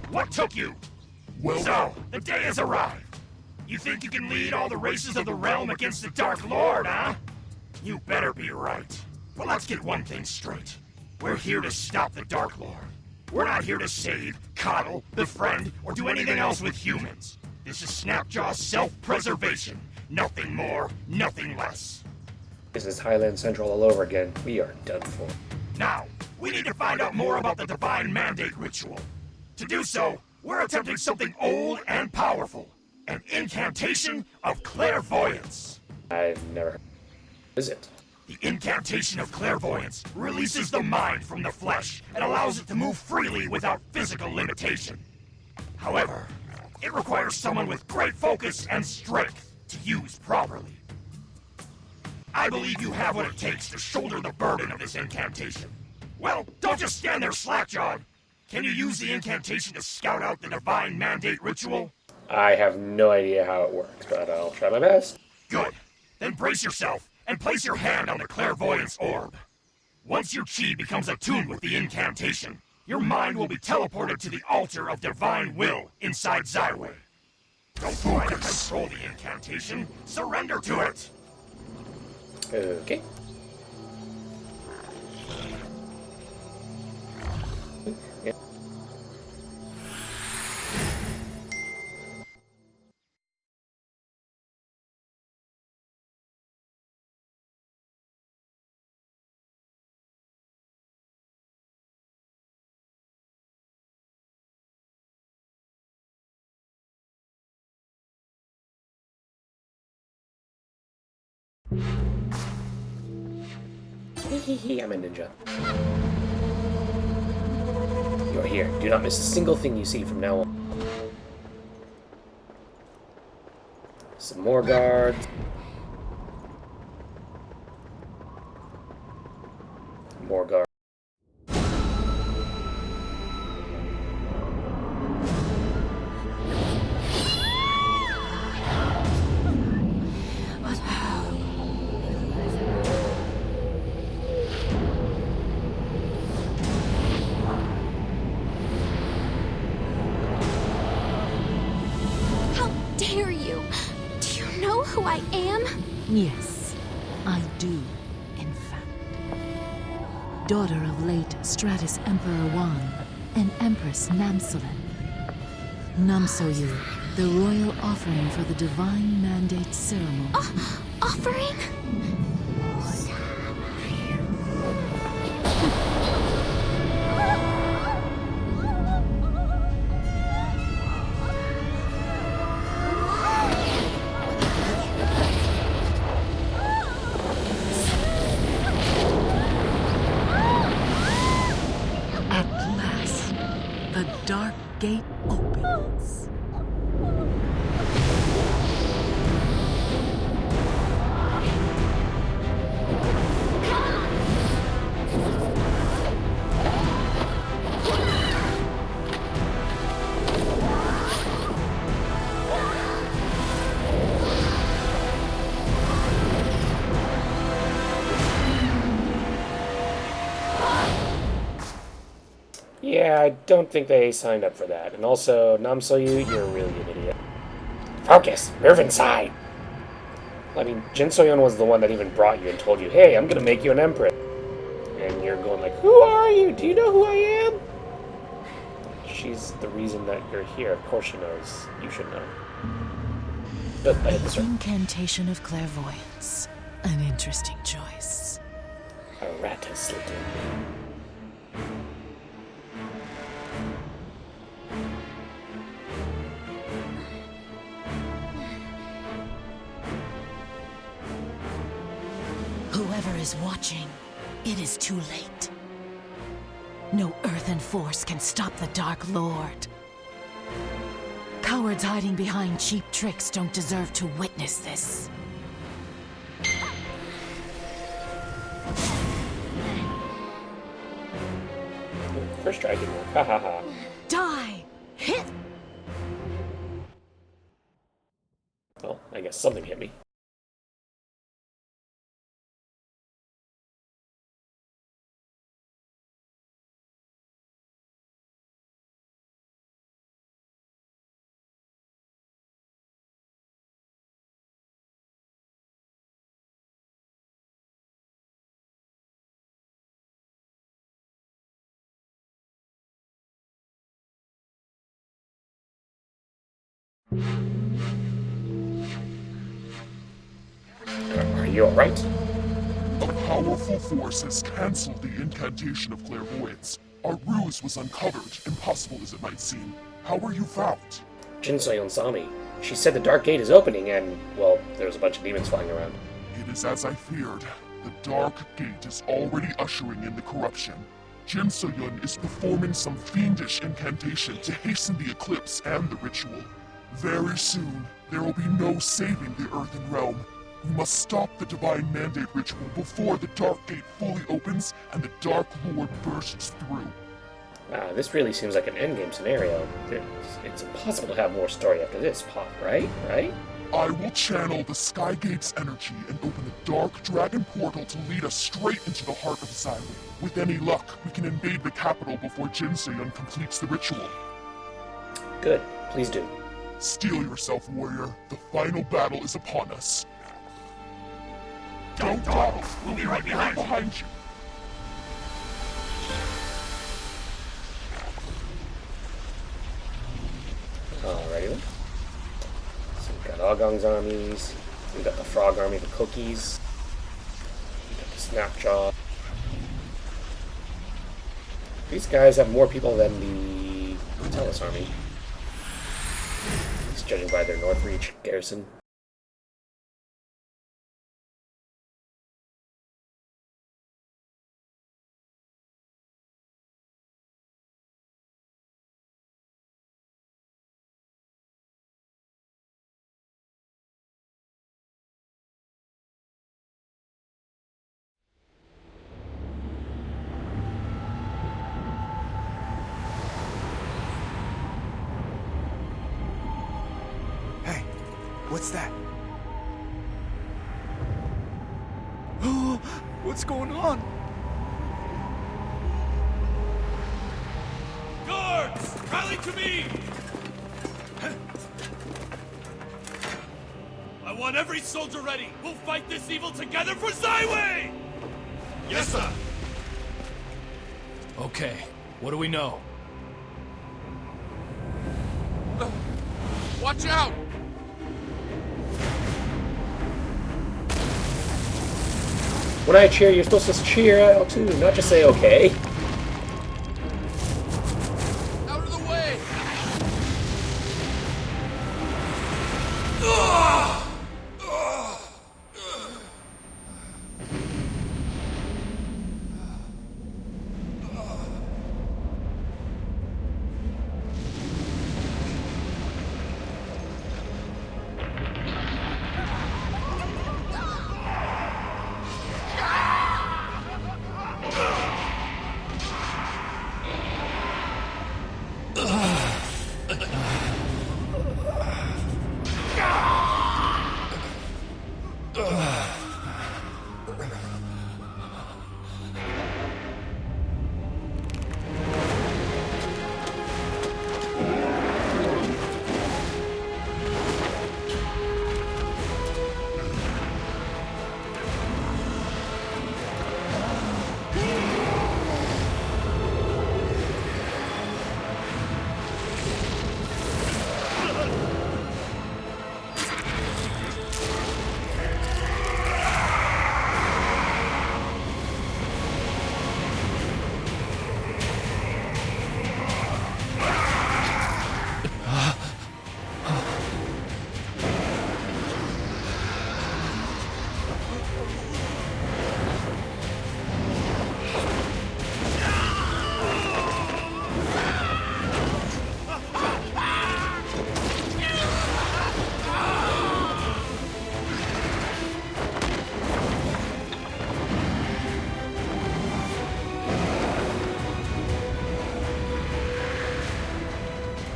S: What took you? Well, so, the day has arrived. You think you can lead all the races of the realm against the Dark Lord, huh? You better be right. But let's get one thing straight. We're here to stop the Dark Lord. We're not here to save, coddle, befriend, or do anything else with humans. This is Snapjaw's self-preservation. Nothing more, nothing less.
A: This is Highland Central all over again. We are done for.
S: Now, we need to find out more about the Divine Mandate Ritual. To do so, we're attempting something old and powerful. An incantation of clairvoyance.
A: I've never heard. What is it?
S: The incantation of clairvoyance releases the mind from the flesh and allows it to move freely without physical limitation. However, it requires someone with great focus and strength to use properly. I believe you have what it takes to shoulder the burden of this incantation. Well, don't just stand there slack-jawed. Can you use the incantation to scout out the Divine Mandate Ritual?
A: I have no idea how it works, but I'll try my best.
S: Good. Then brace yourself and place your hand on the clairvoyance orb. Once your chi becomes attuned with the incantation, your mind will be teleported to the altar of divine will inside Zyway. Don't try to control the incantation. Surrender to it.
A: Okay. Yeah. I'm a ninja. You're here. Do not miss a single thing you see from now on. Some more guards. More guards.
Q: Who I am?
J: Yes, I do, in fact.
T: daughter of late Stratus Emperor Wan and Empress Namsulin. Namsoyu, the royal offering for the Divine Mandate ceremony.
Q: Offering?
T: At last, the dark gate opens.
A: Yeah, I don't think they signed up for that. And also, Namsoyu, you're really an idiot. Focus! Move inside! I mean, Jin Soyeon was the one that even brought you and told you, hey, I'm gonna make you an empress. And you're going like, who are you? Do you know who I am? She's the reason that you're here. Of course she knows. You should know. But I hit this right.
T: Incantation of clairvoyance. An interesting choice.
A: A rat has slipped in.
T: Whoever is watching, it is too late. No earthen force can stop the Dark Lord. Cowards hiding behind cheap tricks don't deserve to witness this.
A: First try didn't work. Ha ha ha.
T: Die! Hit!
A: Well, I guess something hit me. Are you alright?
U: A powerful force has cancelled the incantation of clairvoyance. Our ruse was uncovered, impossible as it might seem. How were you found?
A: Jin Soyeon saw me. She said the Dark Gate is opening and, well, there's a bunch of demons flying around.
U: It is as I feared. The Dark Gate is already ushering in the corruption. Jin Soyeon is performing some fiendish incantation to hasten the eclipse and the ritual. Very soon, there will be no saving the Earthen Realm. We must stop the Divine Mandate ritual before the Dark Gate fully opens and the Dark Lord bursts through.
A: This really seems like an endgame scenario. It's impossible to have more story after this, Pop, right? Right?
U: I will channel the Skygate's energy and open the Dark Dragon portal to lead us straight into the heart of Xylem. With any luck, we can invade the capital before Jin Soyeon completes the ritual.
A: Good. Please do.
U: Steel yourself, warrior. The final battle is upon us. Don't dawdle. We'll be right behind you.
A: Alrighty then. So we've got Ogong's armies. We've got the Frog army, the Cookies. We've got the Snapjaw. These guys have more people than the Tellus army. Just judging by their Northreach garrison.
V: What's that? Oh, what's going on?
S: Guards! Rally to me! I want every soldier ready! We'll fight this evil together for Zyway! Yes, sir!
K: Okay, what do we know?
G: Watch out!
A: When I cheer, you're supposed to cheer out too, not just say okay.
G: Out of the way!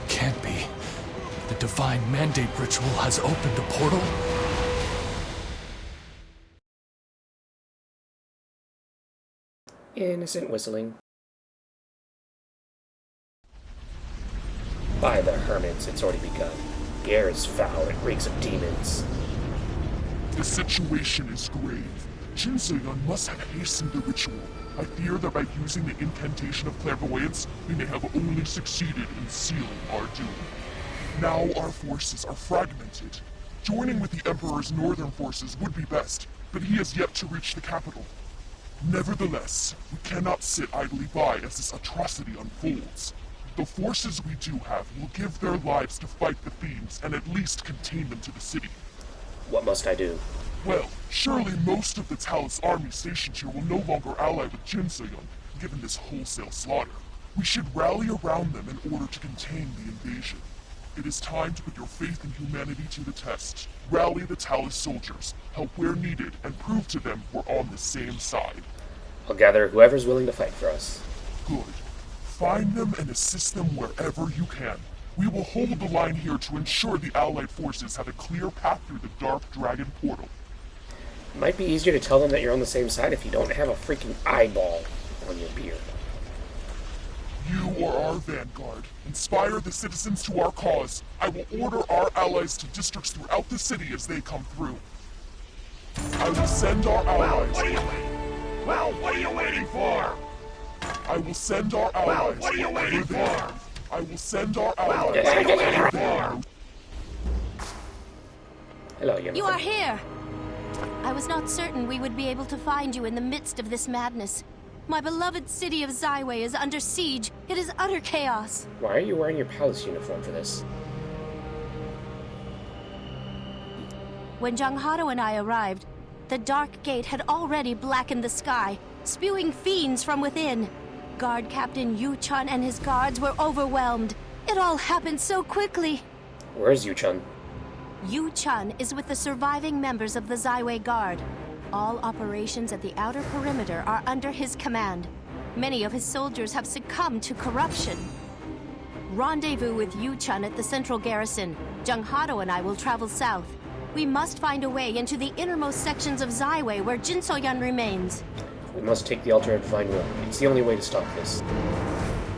K: Can't be. The Divine Mandate ritual has opened a portal?
A: Innocent whistling. By the hermits, it's already begun. The air is foul, it reeks of demons.
U: The situation is grave. Jin So-yeon must have hastened the ritual. I fear that by using the incantation of clairvoyance, we may have only succeeded in sealing our doom. Now our forces are fragmented. Joining with the Emperor's northern forces would be best, but he has yet to reach the capital. Nevertheless, we cannot sit idly by as this atrocity unfolds. The forces we do have will give their lives to fight the fiends and at least contain them to the city.
A: What must I do?
U: Well, surely most of the Talus army stationed here will no longer ally with Jin So-yeon, given this wholesale slaughter. We should rally around them in order to contain the invasion. It is time to put your faith in humanity to the test. Rally the Talus soldiers, help where needed, and prove to them we're on the same side.
A: I'll gather whoever's willing to fight for us.
U: Good. Find them and assist them wherever you can. We will hold the line here to ensure the Allied forces have a clear path through the Dark Dragon portal.
A: It might be easier to tell them that you're on the same side if you don't have a freaking eyeball on your beard.
U: You are our vanguard. Inspire the citizens to our cause. I will order our allies to districts throughout the city as they come through. I will send our allies...
S: What are you waiting for?
U: I will send our allies...
S: What are you waiting for?
U: I will send our allies...
S: What are you waiting for?
A: Hello, young
N: You are here! I was not certain we would be able to find you in the midst of this madness. My beloved city of Zaiwei is under siege. It is utter chaos.
A: Why are you wearing your palace uniform for this?
N: When Jung Hado and I arrived, the Dark Gate had already blackened the sky, spewing fiends from within. Guard Captain Yu-chun and his guards were overwhelmed. It all happened so quickly.
A: Where's Yu-chun?
N: Yu-chun is with the surviving members of the Zaiwei Guard. All operations at the outer perimeter are under his command. Many of his soldiers have succumbed to corruption. Rendezvous with Yu-chun at the central garrison. Jung Hado and I will travel south. We must find a way into the innermost sections of Zaiwei where Jin So-yeon remains.
A: We must take the altar of Divine Will. It's the only way to stop this.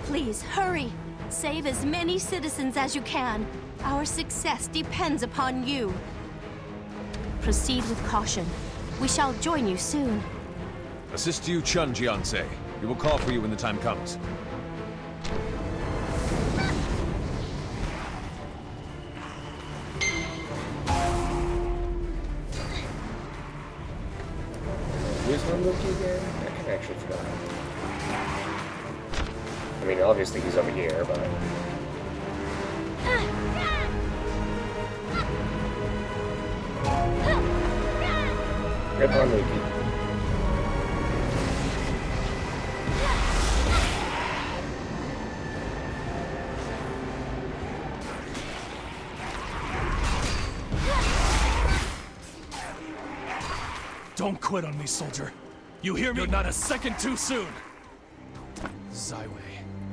N: Please, hurry! Save as many citizens as you can. Our success depends upon you. Proceed with caution. We shall join you soon.
O: Assist you, Chun Jianse. We will call for you when the time comes.
A: Use Hanwookie again? I can actually forgot. I mean, obviously he's over here, but... Rip Hanwookie.
K: Don't quit on me, soldier. You hear me? You're not a second too soon. Zyway.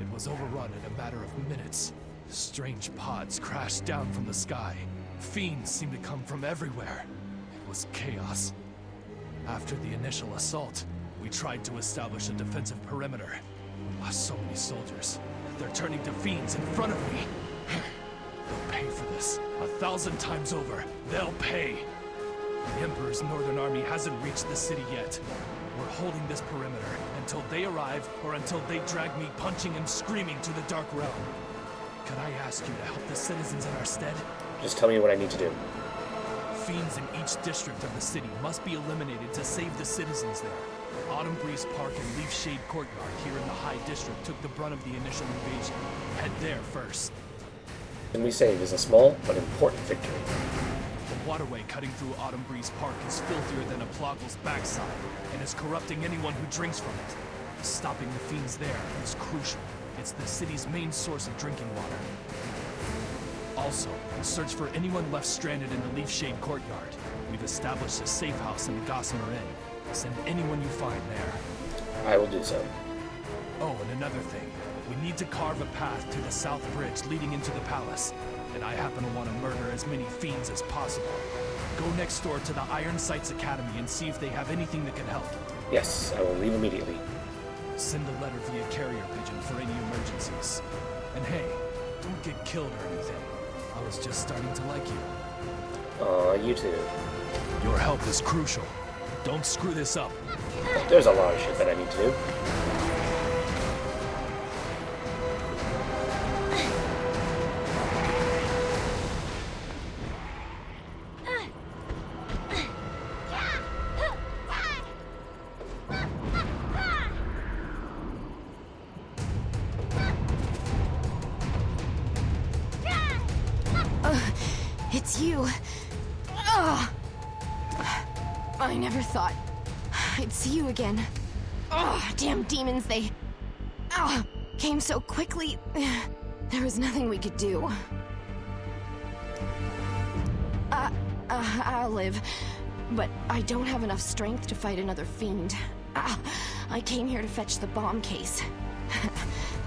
K: It was overrun in a matter of minutes. Strange pods crashed down from the sky. Fiends seemed to come from everywhere. It was chaos. After the initial assault, we tried to establish a defensive perimeter. We lost so many soldiers. They're turning to fiends in front of me. They'll pay for this. 1,000 times over. They'll pay. The Emperor's Northern Army hasn't reached the city yet. We're holding this perimeter until they arrive or until they drag me punching and screaming to the Dark Realm. Could I ask you to help the citizens in our stead?
A: Just tell me what I need to do.
K: Fiends in each district of the city must be eliminated to save the citizens there. Autumn Breeze Park and Leaf Shade Courtyard here in the High District took the brunt of the initial invasion. Head there first.
A: And we say it is a small but important victory.
K: The waterway cutting through Autumn Breeze Park is filthier than a Plogle's backside, and is corrupting anyone who drinks from it. Stopping the fiends there is crucial. It's the city's main source of drinking water. Also, search for anyone left stranded in the Leaf Shade Courtyard. We've established a safe house in the Gossamer Inn. Send anyone you find there.
A: I will do so.
K: Oh, and another thing. We need to carve a path to the South Bridge leading into the palace. And I happen to want to murder as many fiends as possible. Go next door to the Iron Sights Academy and see if they have anything that can help.
A: Yes, I will leave immediately.
K: Send a letter via carrier pigeon for any emergencies. And hey, don't get killed or anything. I was just starting to like you.
A: Aw, you too.
K: Your help is crucial. Don't screw this up.
A: There's a lot of shit that I need to do.
B: It's you. Ugh. I never thought I'd see you again. Ugh, damn demons, they came so quickly. There was nothing we could do. I'll live, but I don't have enough strength to fight another fiend. I came here to fetch the bomb case.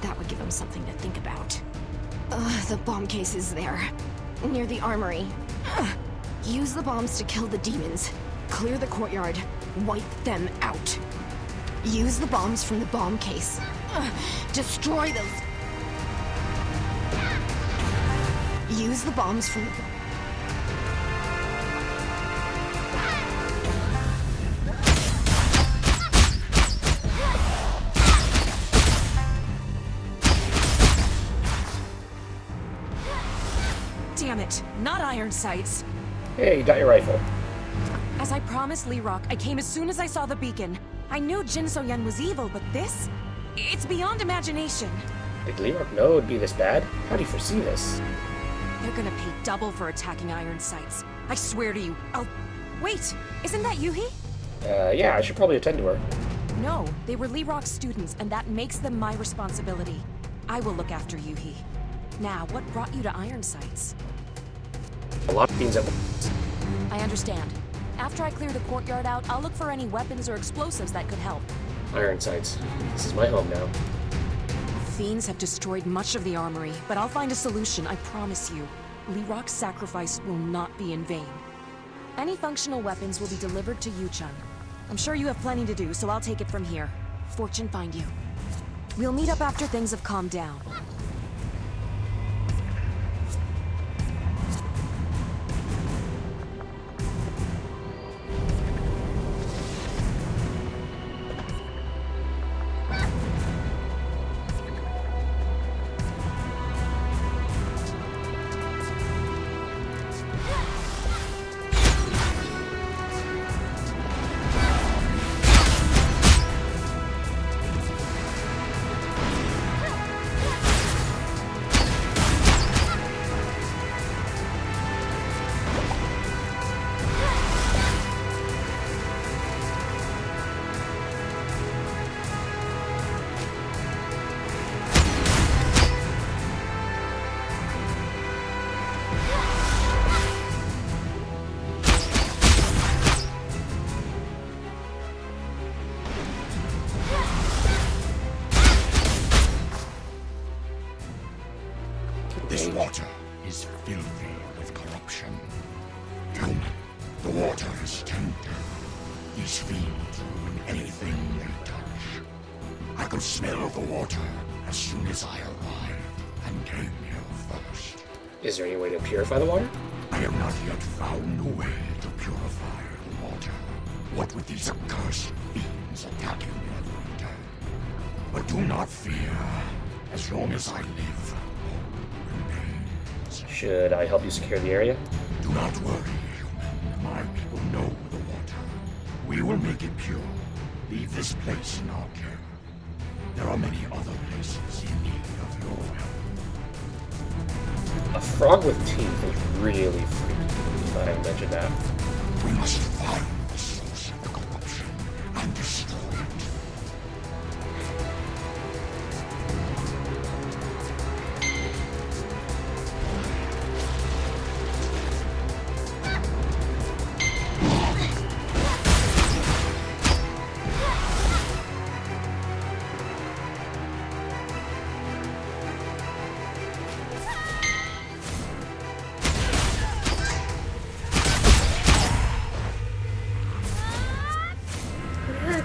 B: That would give him something to think about. The bomb case is there, near the armory. Use the bombs to kill the demons. Clear the courtyard. Wipe them out. Use the bombs from the bomb case. Destroy those. Use the bombs from the...
J: Damn it, not iron sights.
A: Hey, you got your rifle.
J: As I promised Lee Rock, I came as soon as I saw the beacon. I knew Jin So-yun was evil, but this? It's beyond imagination.
A: Did Lee Rock know it would be this bad? How do you foresee this?
J: They're gonna pay double for attacking iron sights. I swear to you. Oh, wait, isn't that Yuhi?
A: Yeah, I should probably attend to her.
J: No, they were Lee Rock's students, and that makes them my responsibility. I will look after Yuhi. Now, what brought you to iron sights?
A: A lot of fiends at once.
J: I understand. After I clear the courtyard out, I'll look for any weapons or explosives that could help.
A: Iron sights. This is my home now.
J: Fiends have destroyed much of the armory, but I'll find a solution, I promise you. Lee Rock's sacrifice will not be in vain. Any functional weapons will be delivered to Yu-chun. I'm sure you have plenty to do, so I'll take it from here. Fortune find you. We'll meet up after things have calmed down.
S: water is filthy with corruption. Human, the water is tainted. These fiends ruin anything they touch. I could smell the water as soon as I arrived and came here first.
A: Is there any way to purify the water?
S: I have not yet found a way to purify the water. What with these accursed fiends attacking every day. But do not fear. As long as I live, hope remains.
A: Should I help you secure the area?
S: Do not worry, human. My people know the water. We will make it pure. Leave this place in our care. There are many other places in need of your help.
A: A frog with teeth is really freaky. Thought I mentioned that.
S: We must find the source of the corruption and destroy it.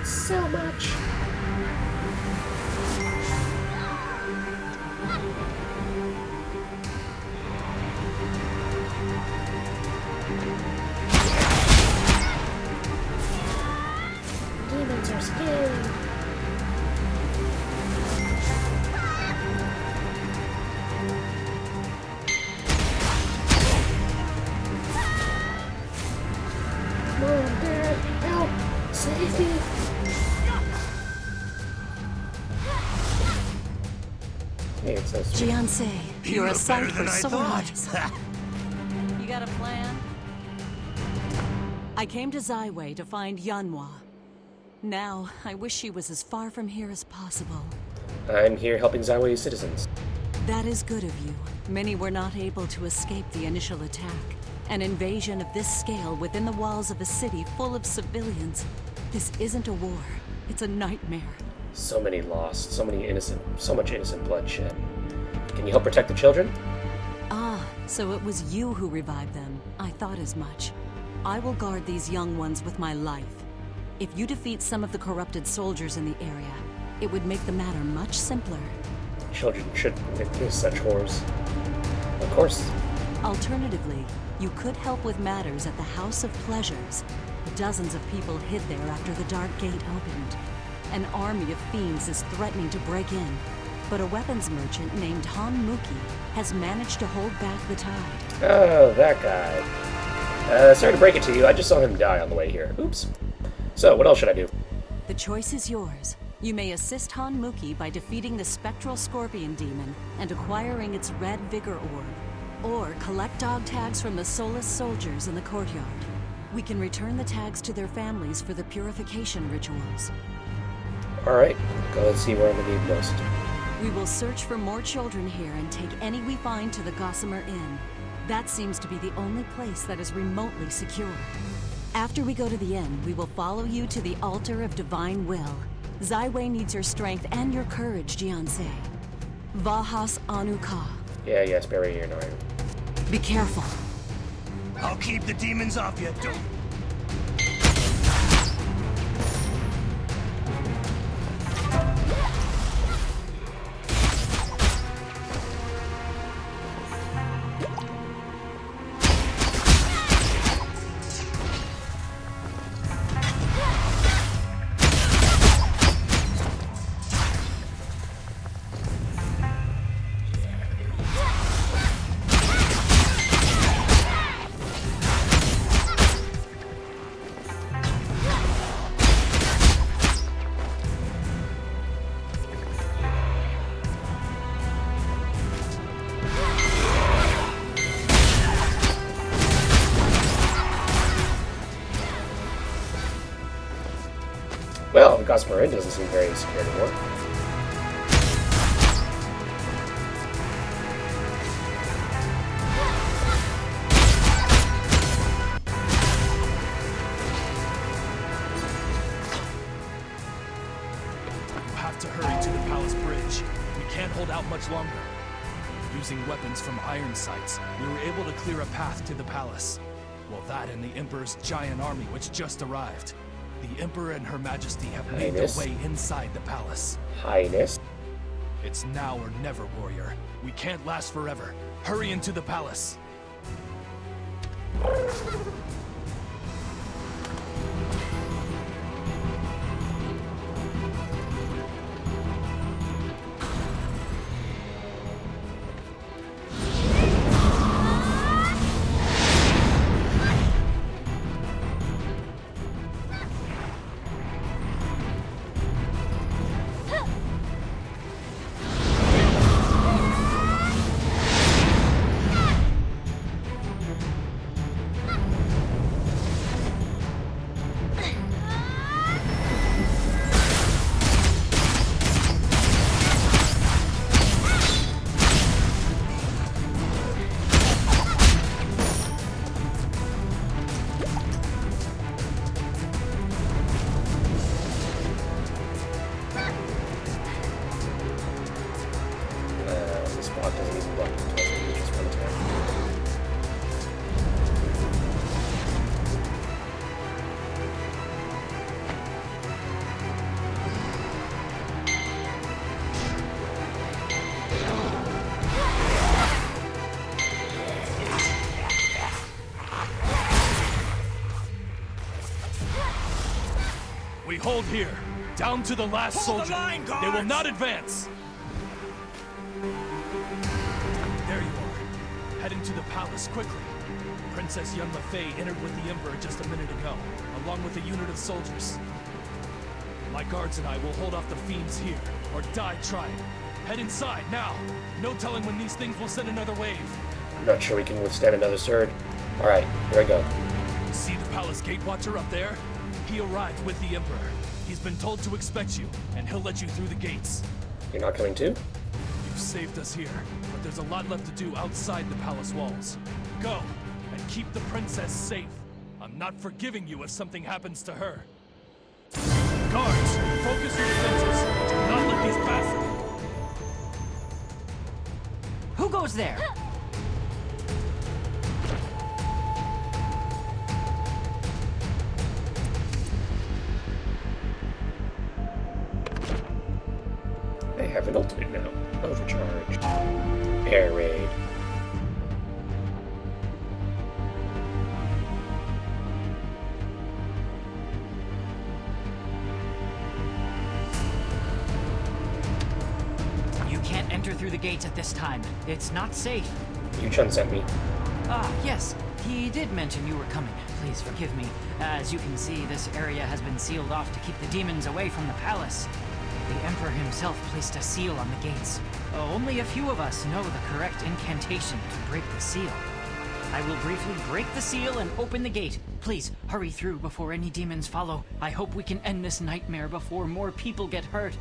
A: So much. Demons are scary. Mom, Dad, help! Save me!
H: Jiansei, you're a sight for sore eyes. You got a plan? I came to Zaiwei to find Yanhua. Now, I wish she was as far from here as possible.
A: I'm here helping Zaiwei's citizens.
H: That is good of you. Many were not able to escape the initial attack. An invasion of this scale within the walls of a city full of civilians. This isn't a war. It's a nightmare.
A: So many lost, so much innocent bloodshed. Can you help protect the children?
H: Ah, so it was you who revived them. I thought as much. I will guard these young ones with my life. If you defeat some of the corrupted soldiers in the area, it would make the matter much simpler.
A: Children shouldn't witness such horrors. Of course.
H: Alternatively, you could help with matters at the House of Pleasures. Dozens of people hid there after the Dark Gate opened. An army of fiends is threatening to break in, but a weapons merchant named Han Muki has managed to hold back the tide.
A: Oh, that guy. Sorry to break it to you, I just saw him die on the way here. Oops. So, what else should I do?
H: The choice is yours. You may assist Han Muki by defeating the spectral scorpion demon and acquiring its red vigor orb, or collect dog tags from the soulless soldiers in the courtyard. We can return the tags to their families for the purification rituals.
A: Alright, let's see where I'm gonna need most.
H: We will search for more children here and take any we find to the Gossamer Inn. That seems to be the only place that is remotely secure. After we go to the inn, we will follow you to the altar of divine will. Zaiwei needs your strength and your courage, Jiansei. Vahas Anuka.
A: Yeah, spare me here, Naru.
H: Be careful.
S: I'll keep the demons off you, don't...
A: Well, the Gossamer Inn doesn't seem very secure anymore.
K: You have to hurry to the palace bridge. We can't hold out much longer. Using weapons from iron sights, we were able to clear a path to the palace. Well, that and the Emperor's giant army which just arrived. The Emperor and Her Majesty have made their way inside the palace.
A: Highness?
K: It's now or never, warrior. We can't last forever. Hurry into the palace. We hold here, down to the last soldier. They will not advance. There you are. Head into the palace quickly. Princess Yun Lefei entered with the Emperor just a minute ago, along with a unit of soldiers. My guards and I will hold off the fiends here, or die trying. Head inside, now! No telling when these things will send another wave.
A: I'm not sure we can withstand another surge. Alright, here I go.
K: See the palace gate watcher up there? He arrived with the Emperor. He's been told to expect you, and he'll let you through the gates.
A: You're not coming too?
K: You've saved us here, but there's a lot left to do outside the palace walls. Go, and keep the princess safe. I'm not forgiving you if something happens to her. Guards, focus your defenses. Do not let these bastards...
D: Who goes there?
A: I have an ultimate now. Overcharged. Air raid.
D: You can't enter through the gates at this time. It's not safe.
A: Yu-chan sent me.
D: Ah, yes. He did mention you were coming. Please forgive me. As you can see, this area has been sealed off to keep the demons away from the palace. The Emperor himself placed a seal on the gates. Only a few of us know the correct incantation to break the seal. I will briefly break the seal and open the gate. Please, hurry through before any demons follow. I hope we can end this nightmare before more people get hurt.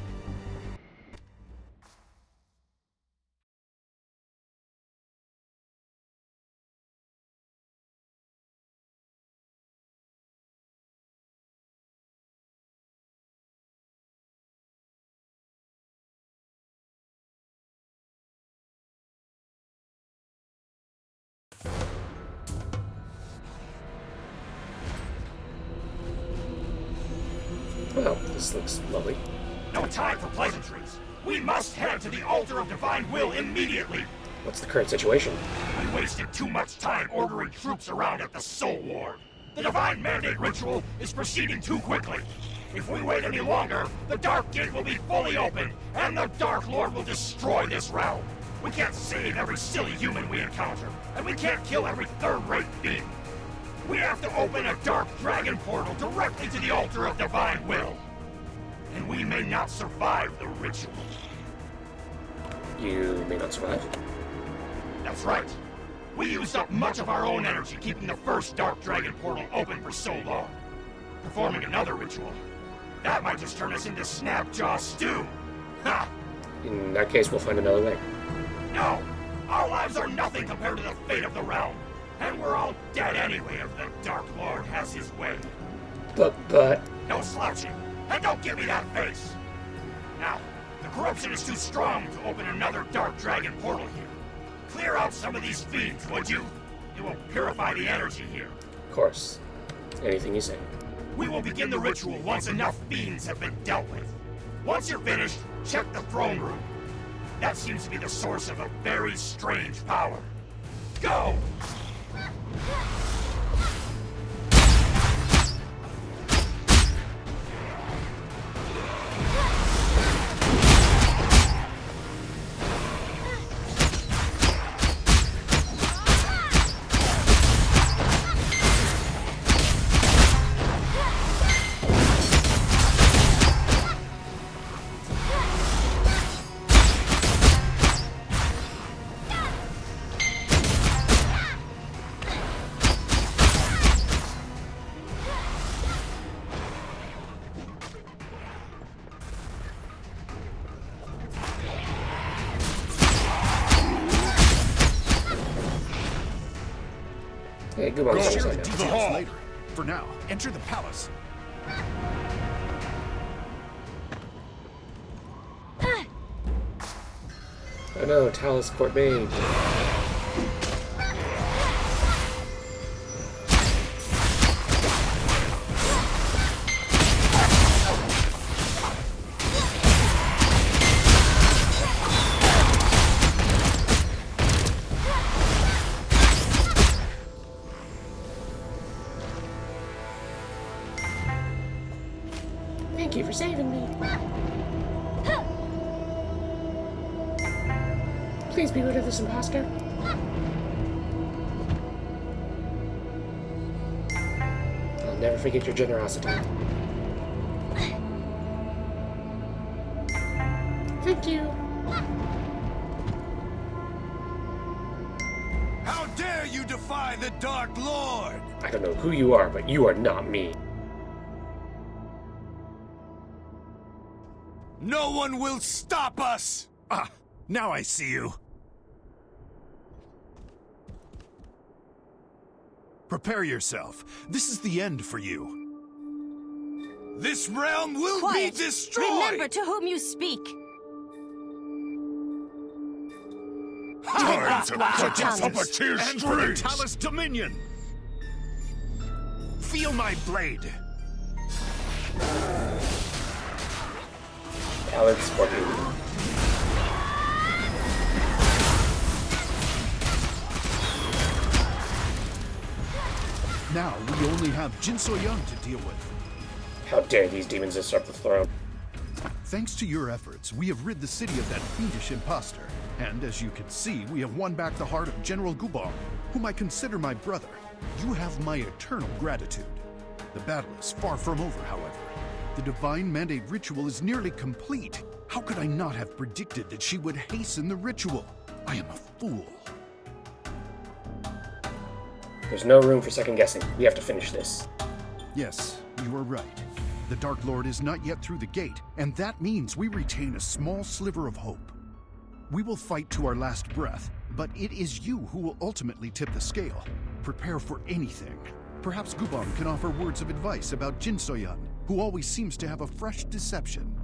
A: Well, this looks lovely.
S: No time for pleasantries. We must head to the altar of divine will immediately.
A: What's the current situation?
S: We wasted too much time ordering troops around at the Soul Ward. The divine mandate ritual is proceeding too quickly. If we wait any longer, the Dark Gate will be fully open, and the Dark Lord will destroy this realm. We can't save every silly human we encounter, and we can't kill every third-rate being. We have to open a Dark Dragon portal directly to the altar of divine will. And we may not survive the ritual.
A: You may not survive?
S: That's right. We used up much of our own energy keeping the first Dark Dragon portal open for so long. Performing another ritual, that might just turn us into Snapjaw stew. Ha!
A: In that case, we'll find another way.
S: No! Our lives are nothing compared to the fate of the realm. And we're all dead anyway if the Dark Lord has his way.
A: But...
S: No slouching. And don't give me that face! Now, the corruption is too strong to open another Dark Dragon portal here. clear out some of these fiends, would you? It will purify the energy here.
A: Of course. Anything you say.
S: We will begin the ritual once enough fiends have been dealt with. Once you're finished, check the throne room. That seems to be the source of a very strange power. Go!
A: Hey, good one.
L: Go
A: Sorry,
L: share
A: sorry,
L: the
A: no.
L: details later. For now, enter the palace.
A: Oh no, Talus Court Maid. Thank you for saving me. Please be rid of this imposter. I'll never forget your generosity. Thank you.
E: How dare you defy the Dark Lord?
A: I don't know who you are, but you are not me.
E: No one will stop us! Ah, now I see you.
L: Prepare yourself. This is the end for you.
E: This realm will
N: Quiet.
E: be destroyed!
N: Remember to whom you speak.
S: Time to
N: Watch your
S: put up a
N: tongues.
S: tear
E: And for the
S: strings!
E: Talus Dominion! Feel my blade!
A: Alex Scorpion.
L: Now we only have Jin So-young to deal with.
A: How dare these demons usurp the throne?
L: Thanks to your efforts, we have rid the city of that fiendish imposter. And as you can see, we have won back the heart of General Gubong, whom I consider my brother. You have my eternal gratitude. The battle is far from over, however. The Divine Mandate ritual is nearly complete. How could I not have predicted that she would hasten the ritual? I am a fool.
A: There's no room for second guessing. We have to finish this.
L: Yes, you are right. The Dark Lord is not yet through the gate, and that means we retain a small sliver of hope. We will fight to our last breath, but it is you who will ultimately tip the scale. Prepare for anything. Perhaps Gubong can offer words of advice about Jin So-young, who always seems to have a fresh deception.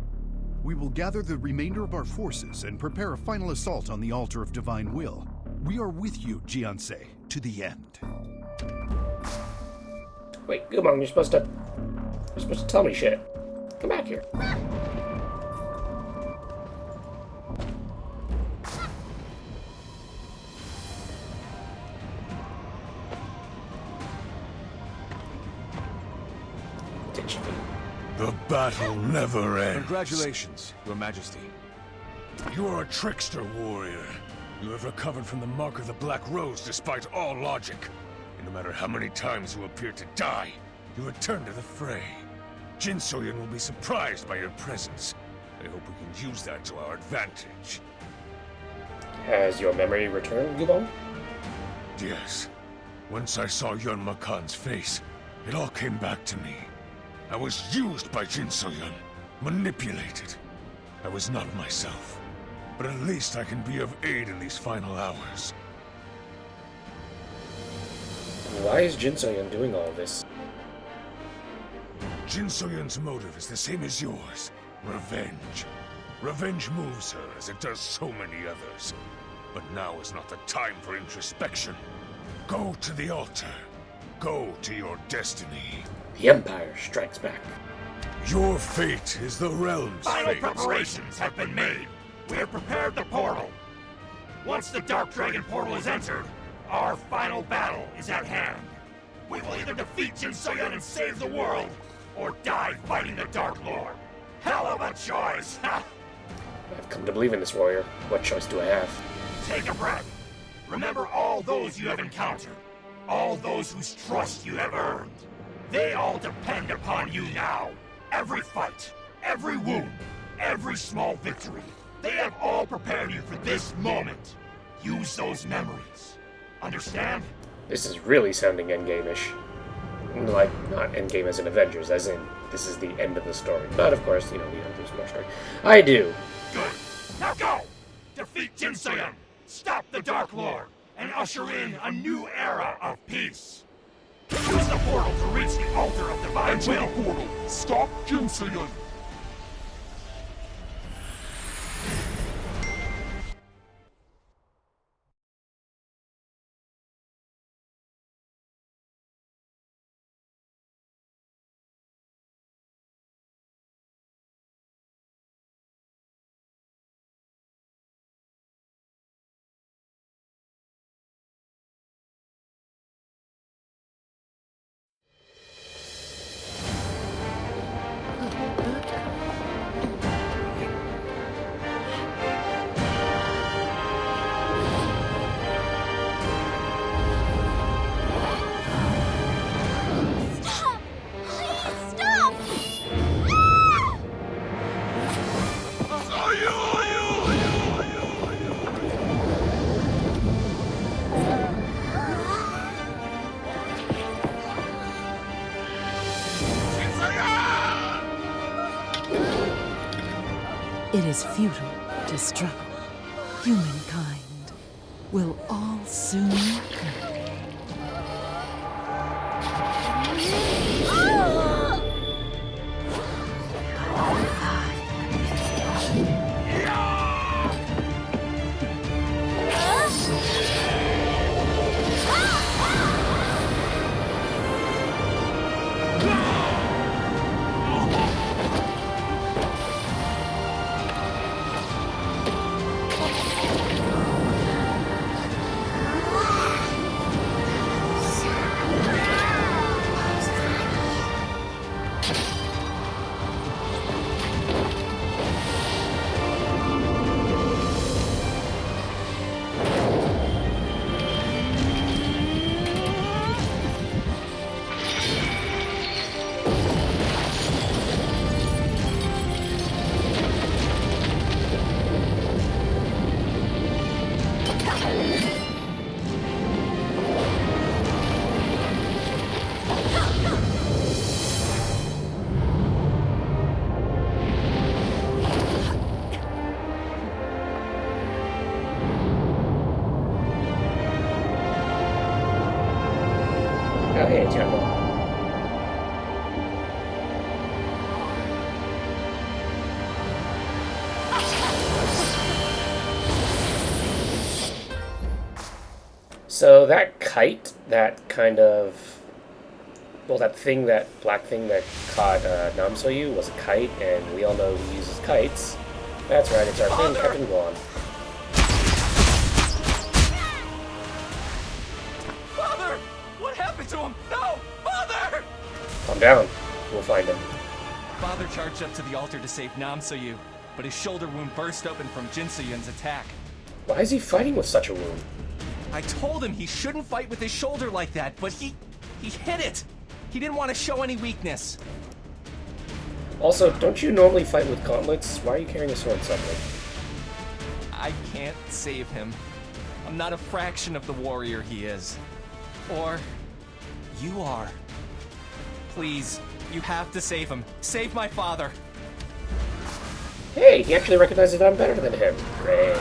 L: We will gather the remainder of our forces and prepare a final assault on the altar of divine will. We are with you, Jiansei, to the end.
A: Wait, Gubong, you're supposed to tell me shit. Come back here. Ditch me.
O: The battle never ends.
K: Congratulations, Your Majesty.
O: You are a trickster warrior. You have recovered from the mark of the Black Rose despite all logic. And no matter how many times you appear to die, you return to the fray. Jin So-young will be surprised by your presence. I hope we can use that to our advantage.
A: Has your memory returned, Gubong?
O: Yes. Once I saw Yun Makan's face, it all came back to me. I was used by Jin So-young, manipulated. I was not myself. But at least I can be of aid in these final hours.
A: Why is Jin So-young doing all this?
O: Jin So-young's motive is the same as yours. Revenge. Revenge moves her as it does so many others. But now is not the time for introspection. Go to the altar. Go to your destiny.
A: The Empire strikes back.
O: Your fate is the realm's
S: Final
O: fate.
S: preparations have been made. We have prepared the portal. Once the Dark Dragon portal is entered, our final battle is at hand. We will either defeat Jin So-yun and save the world, or die fighting the Dark Lord. Hell of a choice!
A: I've come to believe in this warrior. What choice do I have?
S: Take a breath. Remember all those you have encountered. All those whose trust you have earned. They all depend upon you now. Every fight, every wound, every small victory. They have all prepared you for this moment. Use those memories. Understand?
A: This is really sounding endgame-ish. Like, not endgame as in Avengers, as in, this is the end of the story. But, of course, you know, we don't do more story. I do.
S: Good. Now go! Defeat Jin So-yun, stop the Dark Lord, and usher in a new era of peace. Use the portal to reach the altar of divine
U: Enter
S: will.
U: the portal. Stop Jin So-yun.
R: Stop! Please stop!
T: It is futile to struggle. Humankind will all soon perish.
A: Oh, hey, it's Yako. So that kite, that kind of, well, that thing, that black thing that caught Namsoyu was a kite, and we all know who uses kites. That's right, it's our friend Captain Guan.
K: Father! What happened to him? No! Father!
A: Calm down. We'll find him.
K: Father charged up to the altar to save Namsoyu, but his shoulder wound burst open from Jin So-yun's attack.
A: Why is he fighting with such a wound?
K: I told him he shouldn't fight with his shoulder like that, but he hit it. He didn't want to show any weakness.
A: Also, don't you normally fight with gauntlets? Why are you carrying a sword suddenly?
K: I can't save him. I'm not a fraction of the warrior he is. Or you are. Please, you have to save him. Save my father.
A: Hey, he actually recognizes that I'm better than him. Great.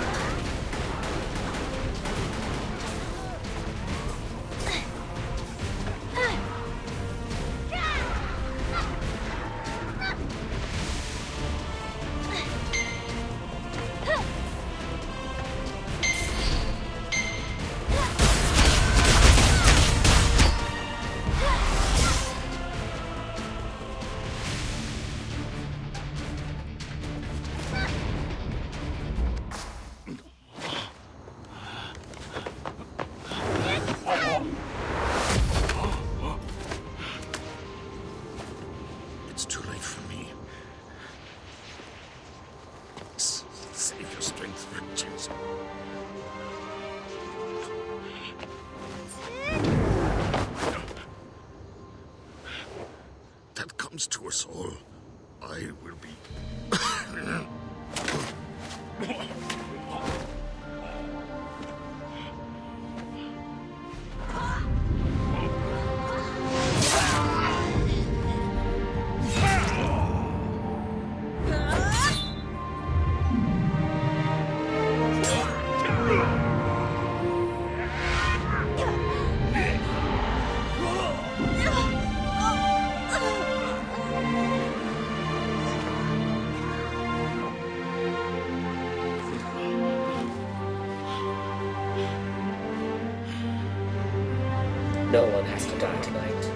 S: happens to us all, I will be...
A: No one has to die tonight.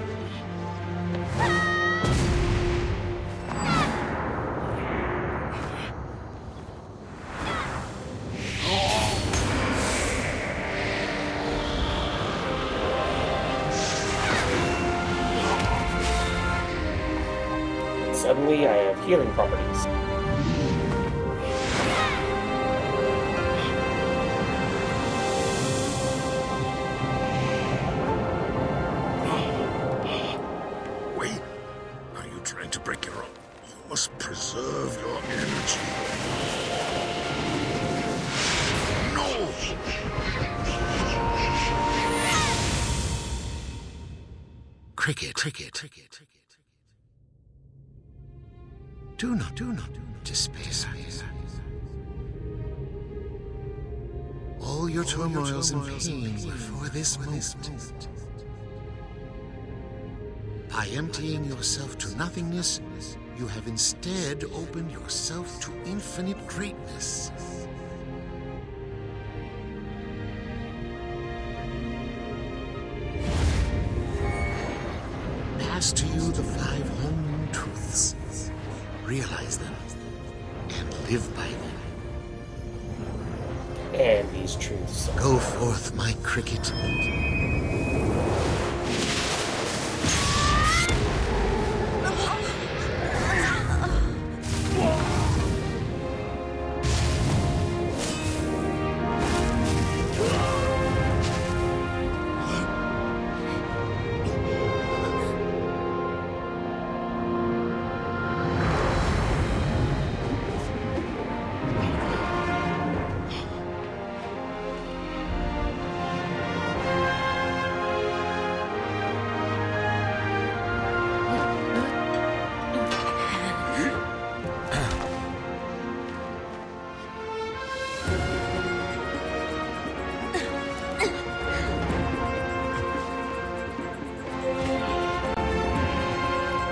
A: And suddenly I have healing properties.
S: Wait, are you trying to break your own? You must preserve your energy. No! Cricket. Do not despair. All your turmoils and pain were for this moment. By emptying yourself to nothingness, you have instead opened yourself to infinite greatness. Pass to you the 5 home truths. Realize them and live by them.
A: And these truths.
S: Go forth, my cricket.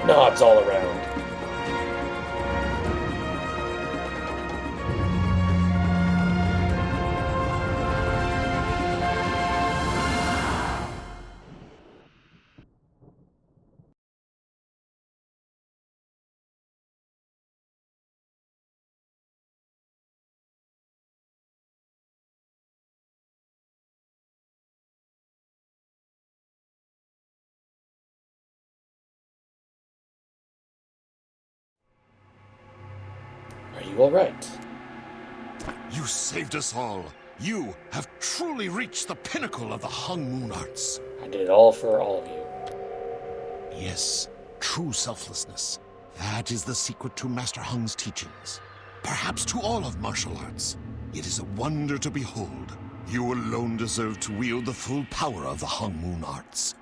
A: Nods all around. Are you alright?
S: You saved us all. You have truly reached the pinnacle of the Hung Moon Arts.
A: I did it all for all of you.
S: Yes, true selflessness. That is the secret to Master Hung's teachings. Perhaps to all of martial arts. It is a wonder to behold. You alone deserve to wield the full power of the Hung Moon Arts.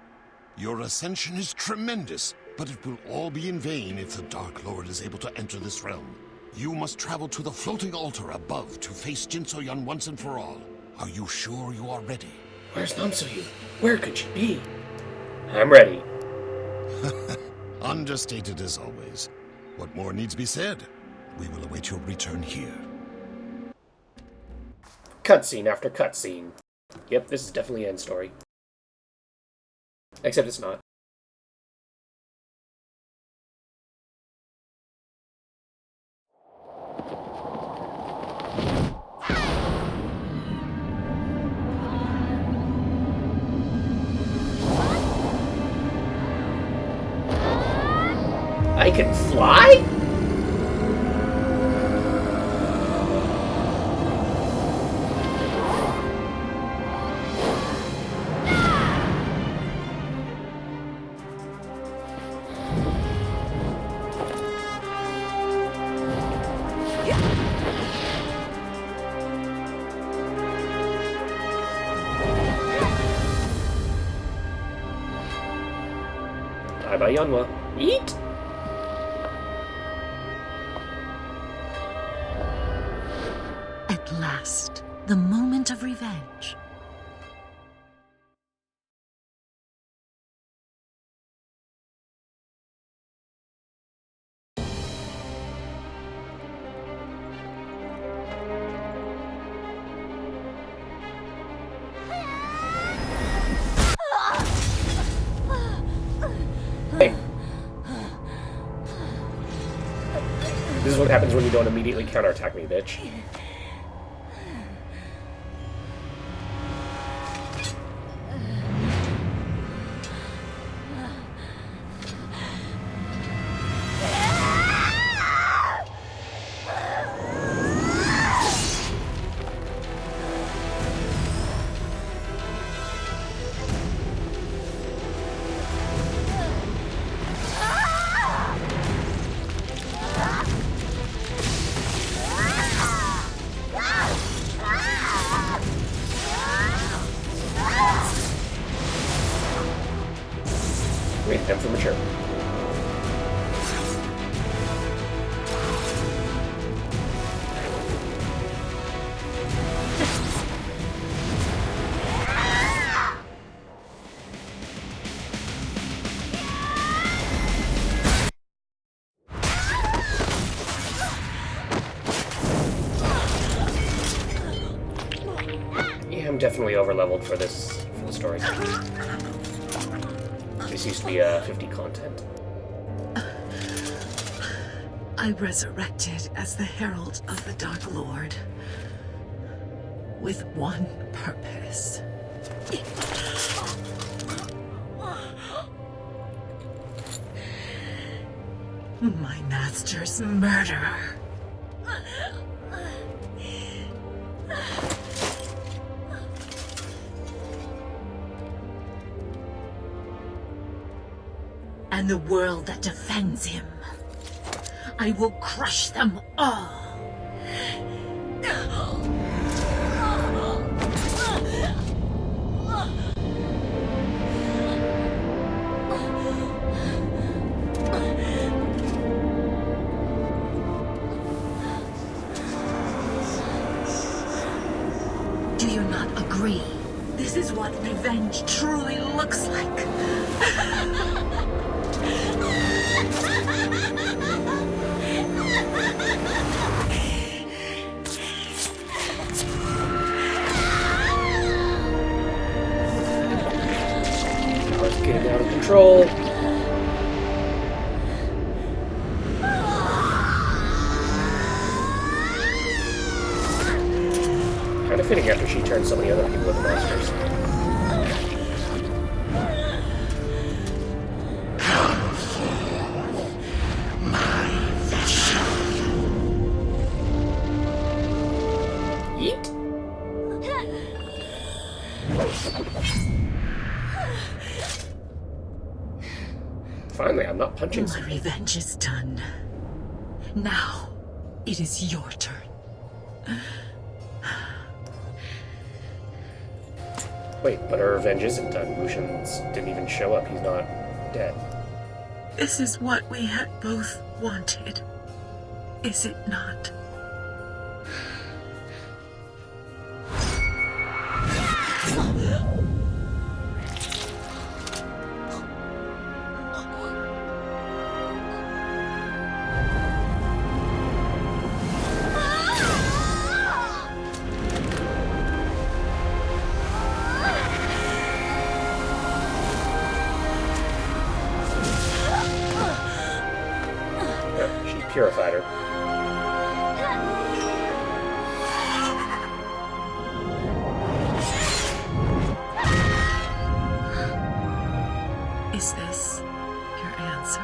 S: Your ascension is tremendous, but it will all be in vain if the Dark Lord is able to enter this realm. You must travel to the floating altar above to face Jin So-yun once and for all. Are you sure you are ready?
A: Where's Namso-yu? Where could she be? I'm ready.
S: Understated as always. What more needs be said? We will await your return here.
A: Cutscene after cutscene. Yep, this is definitely end story. Except it's not. I can fly? Bye-bye, Yanwa. Eat!
T: At last, the moment of revenge.
A: Hey. This is what happens when you don't immediately counterattack me, bitch. Wait, time for mature. Yeah, I'm definitely over-leveled for this, for the story. This used to be 50 content.
T: I resurrected as the Herald of the Dark Lord. With one purpose. My master's murderer. And the world that defends him. I will crush them all. Do you not agree? This is what revenge truly looks like.
A: Power's getting out of control. Kind of fitting after she turned so many other people into monsters. Yeet. Finally, I'm not punching
T: My
A: something.
T: revenge is done. Now, it is your turn.
A: Wait, but our revenge isn't done. Lucian's didn't even show up. He's not dead.
T: This is what we had both wanted. Is it not?
A: She purified her.
T: Is this your answer?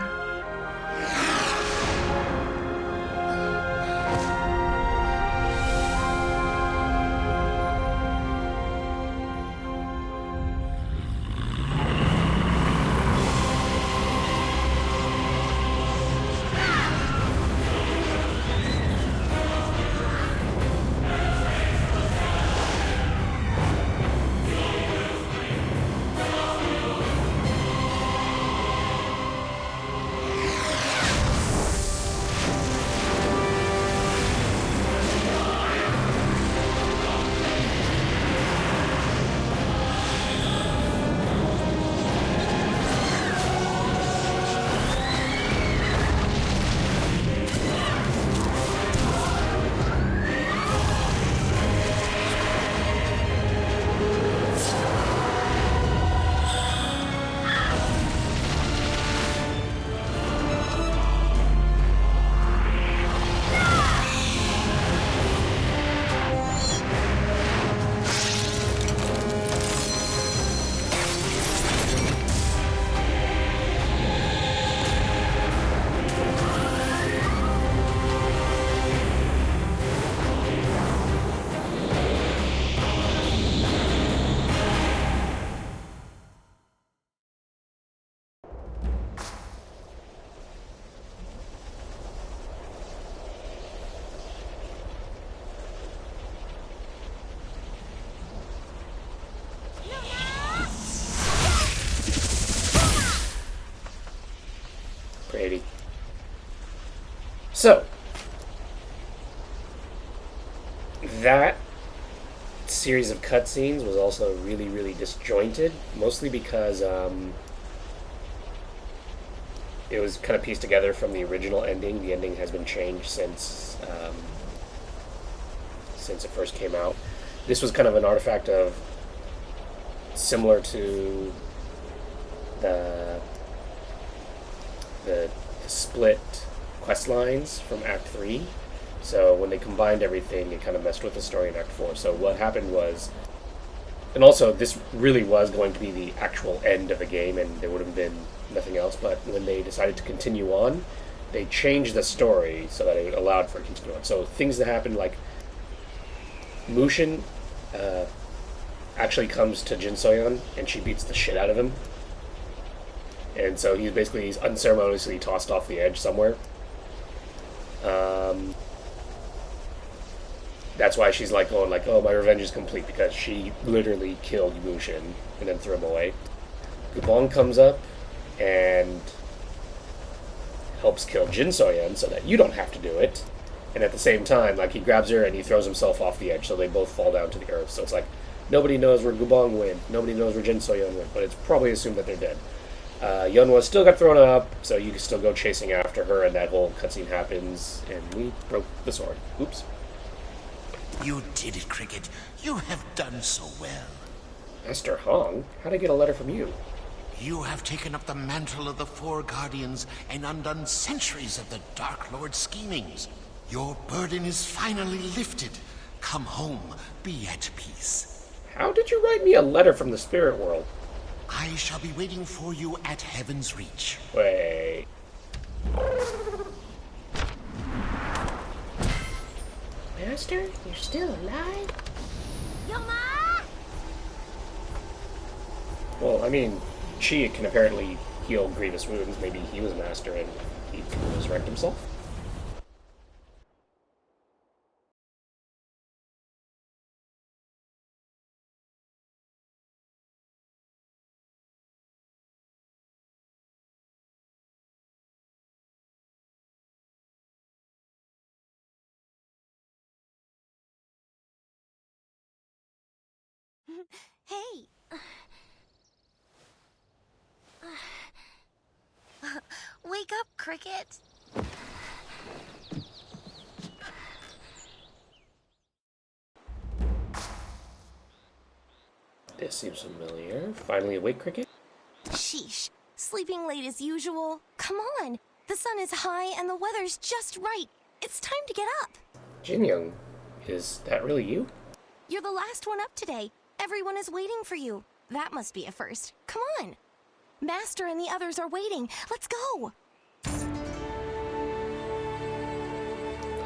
A: So, that series of cutscenes was also really, really disjointed, mostly because it was kind of pieced together from the original ending. The ending has been changed since it first came out. This was kind of an artifact of similar to the split quest lines from Act 3. So when they combined everything, it kind of messed with the story in Act 4. So what happened was, and also this really was going to be the actual end of the game, and there would have been nothing else, but when they decided to continue on, they changed the story so that it allowed for continue on. So things that happened, like Mushin actually comes to Jin Soyeon, and she beats the shit out of him. And so he's unceremoniously tossed off the edge somewhere. That's why she's like going like, oh, my revenge is complete, because she literally killed Mushin and then threw him away. Gubong comes up and helps kill Jin Soyeon so that you don't have to do it. And at the same time, like, he grabs her and he throws himself off the edge, so they both fall down to the earth. So it's like, nobody knows where Gubong went, nobody knows where Jin Soyeon went, but it's probably assumed that they're dead. Yeonhwa still got thrown up, so you can still go chasing after her, and that whole cutscene happens, and we broke the sword. Oops.
I: You did it, Cricket. You have done so well.
A: Master Hong? How'd I get a letter from you?
I: You have taken up the mantle of the Four Guardians and undone centuries of the Dark Lord's schemings. Your burden is finally lifted. Come home, be at peace.
A: How did you write me a letter from the spirit world?
I: I shall be waiting for you at Heaven's Reach.
A: Wait. Master, you're still alive?
B: Yoma!
A: Well, I mean, Chi can apparently heal grievous wounds. Maybe he was master and he can resurrect himself?
B: Hey! Wake up, Cricket!
A: This seems familiar. Finally awake, Cricket?
B: Sheesh. Sleeping late as usual. Come on! The sun is high and the weather's just right. It's time to get up.
A: Jin Young, is that really you?
B: You're the last one up today. Everyone is waiting for you. That must be a first. Come on! Master and the others are waiting. Let's go!
A: I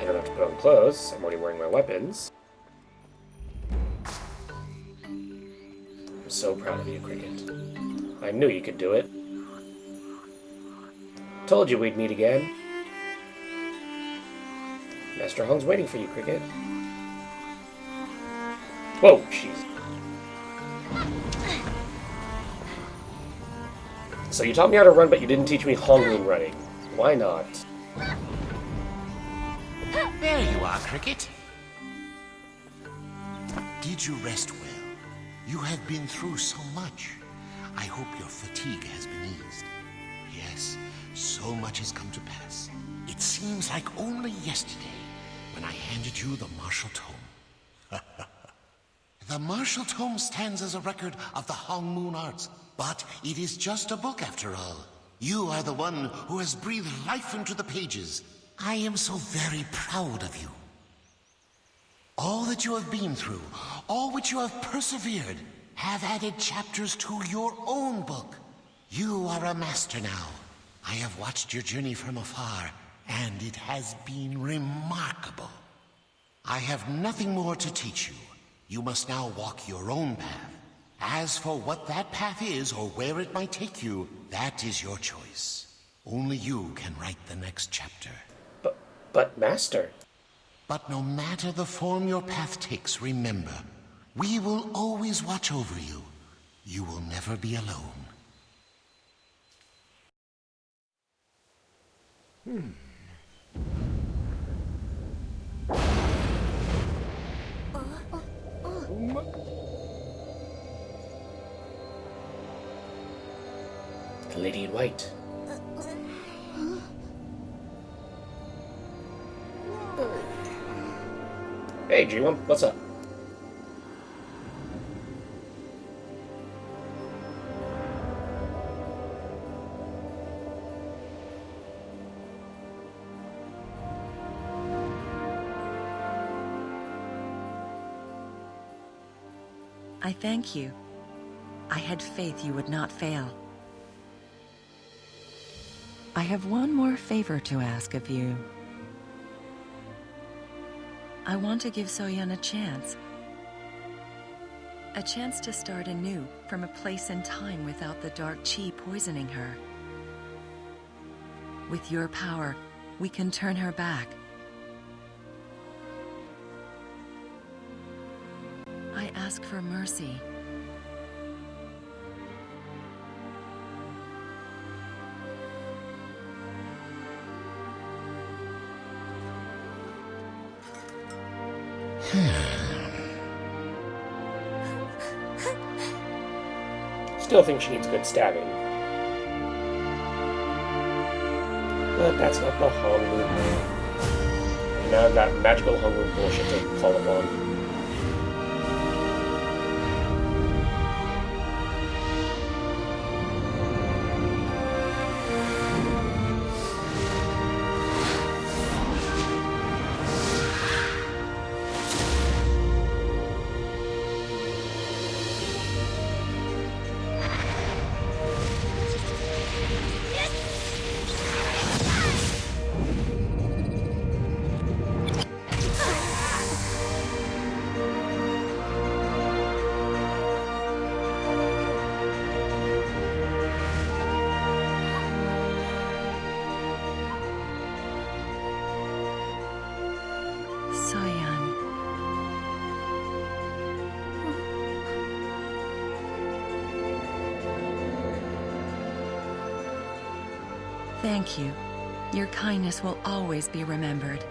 A: don't have to put on clothes. I'm already wearing my weapons. I'm so proud of you, Cricket. I knew you could do it. Told you we'd meet again. Master Hong's waiting for you, Cricket. Whoa, jeez. So you taught me how to run, but you didn't teach me Hongloon running. Why not?
I: There you are, Cricket. Did you rest well? You have been through so much. I hope your fatigue has been eased. Yes, so much has come to pass. It seems like only yesterday when I handed you the martial tome. The martial tome stands as a record of the Hong Moon arts, but it is just a book after all. You are the one who has breathed life into the pages. I am so very proud of you. All that you have been through, all which you have persevered, have added chapters to your own book. You are a master now. I have watched your journey from afar, and it has been remarkable. I have nothing more to teach you. You must now walk your own path. As for what that path is, or where it might take you, that is your choice. Only you can write the next chapter.
A: But Master...
I: But no matter the form your path takes, remember, we will always watch over you. You will never be alone.
A: The lady in white. Hey, G1, what's up?
F: I thank you. I had faith you would not fail. I have one more favor to ask of you. I want to give Soyeon a chance. A chance to start anew from a place and time without the dark chi poisoning her. With your power, we can turn her back. I ask for mercy.
A: Still think she needs good stabbing. But that's not the Hongmoon. Now I've got magical Hongmoon bullshit to call upon.
F: Soyeon. Thank you. Your kindness will always be remembered.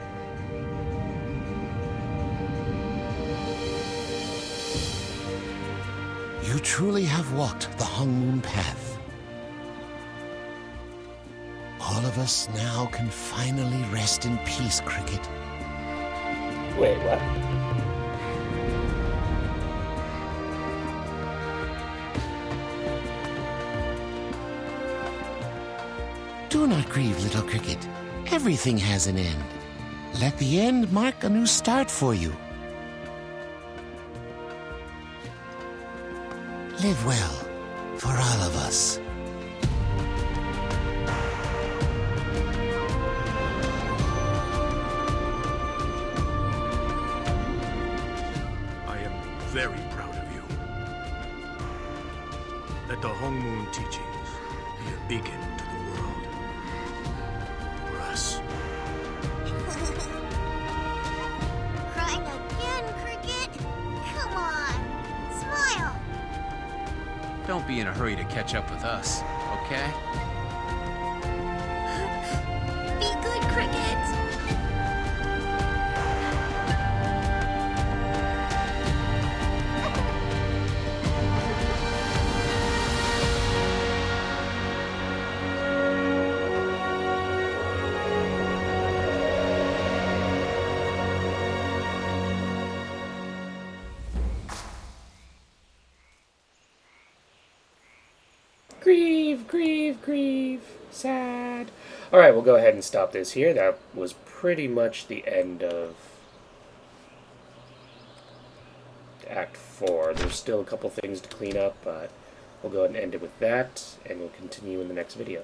I: You truly have walked the Hongmoon path. All of us now can finally rest in peace, Cricket.
A: Wait, what?
I: Do not grieve, little Cricket. Everything has an end. Let the end mark a new start for you. Live well, for all of us.
O: I am very proud of you. Let the Hongmoon teachings be a beacon to the world. For us.
B: Crying again, Cricket? Come on, smile.
M: Don't be in a hurry to catch up with us, okay?
B: Be good, Cricket.
A: Grieve, grieve, grieve. Sad. Alright, we'll go ahead and stop this here. That was pretty much the end of Act 4. There's still a couple things to clean up, but we'll go ahead and end it with that, and we'll continue in the next video.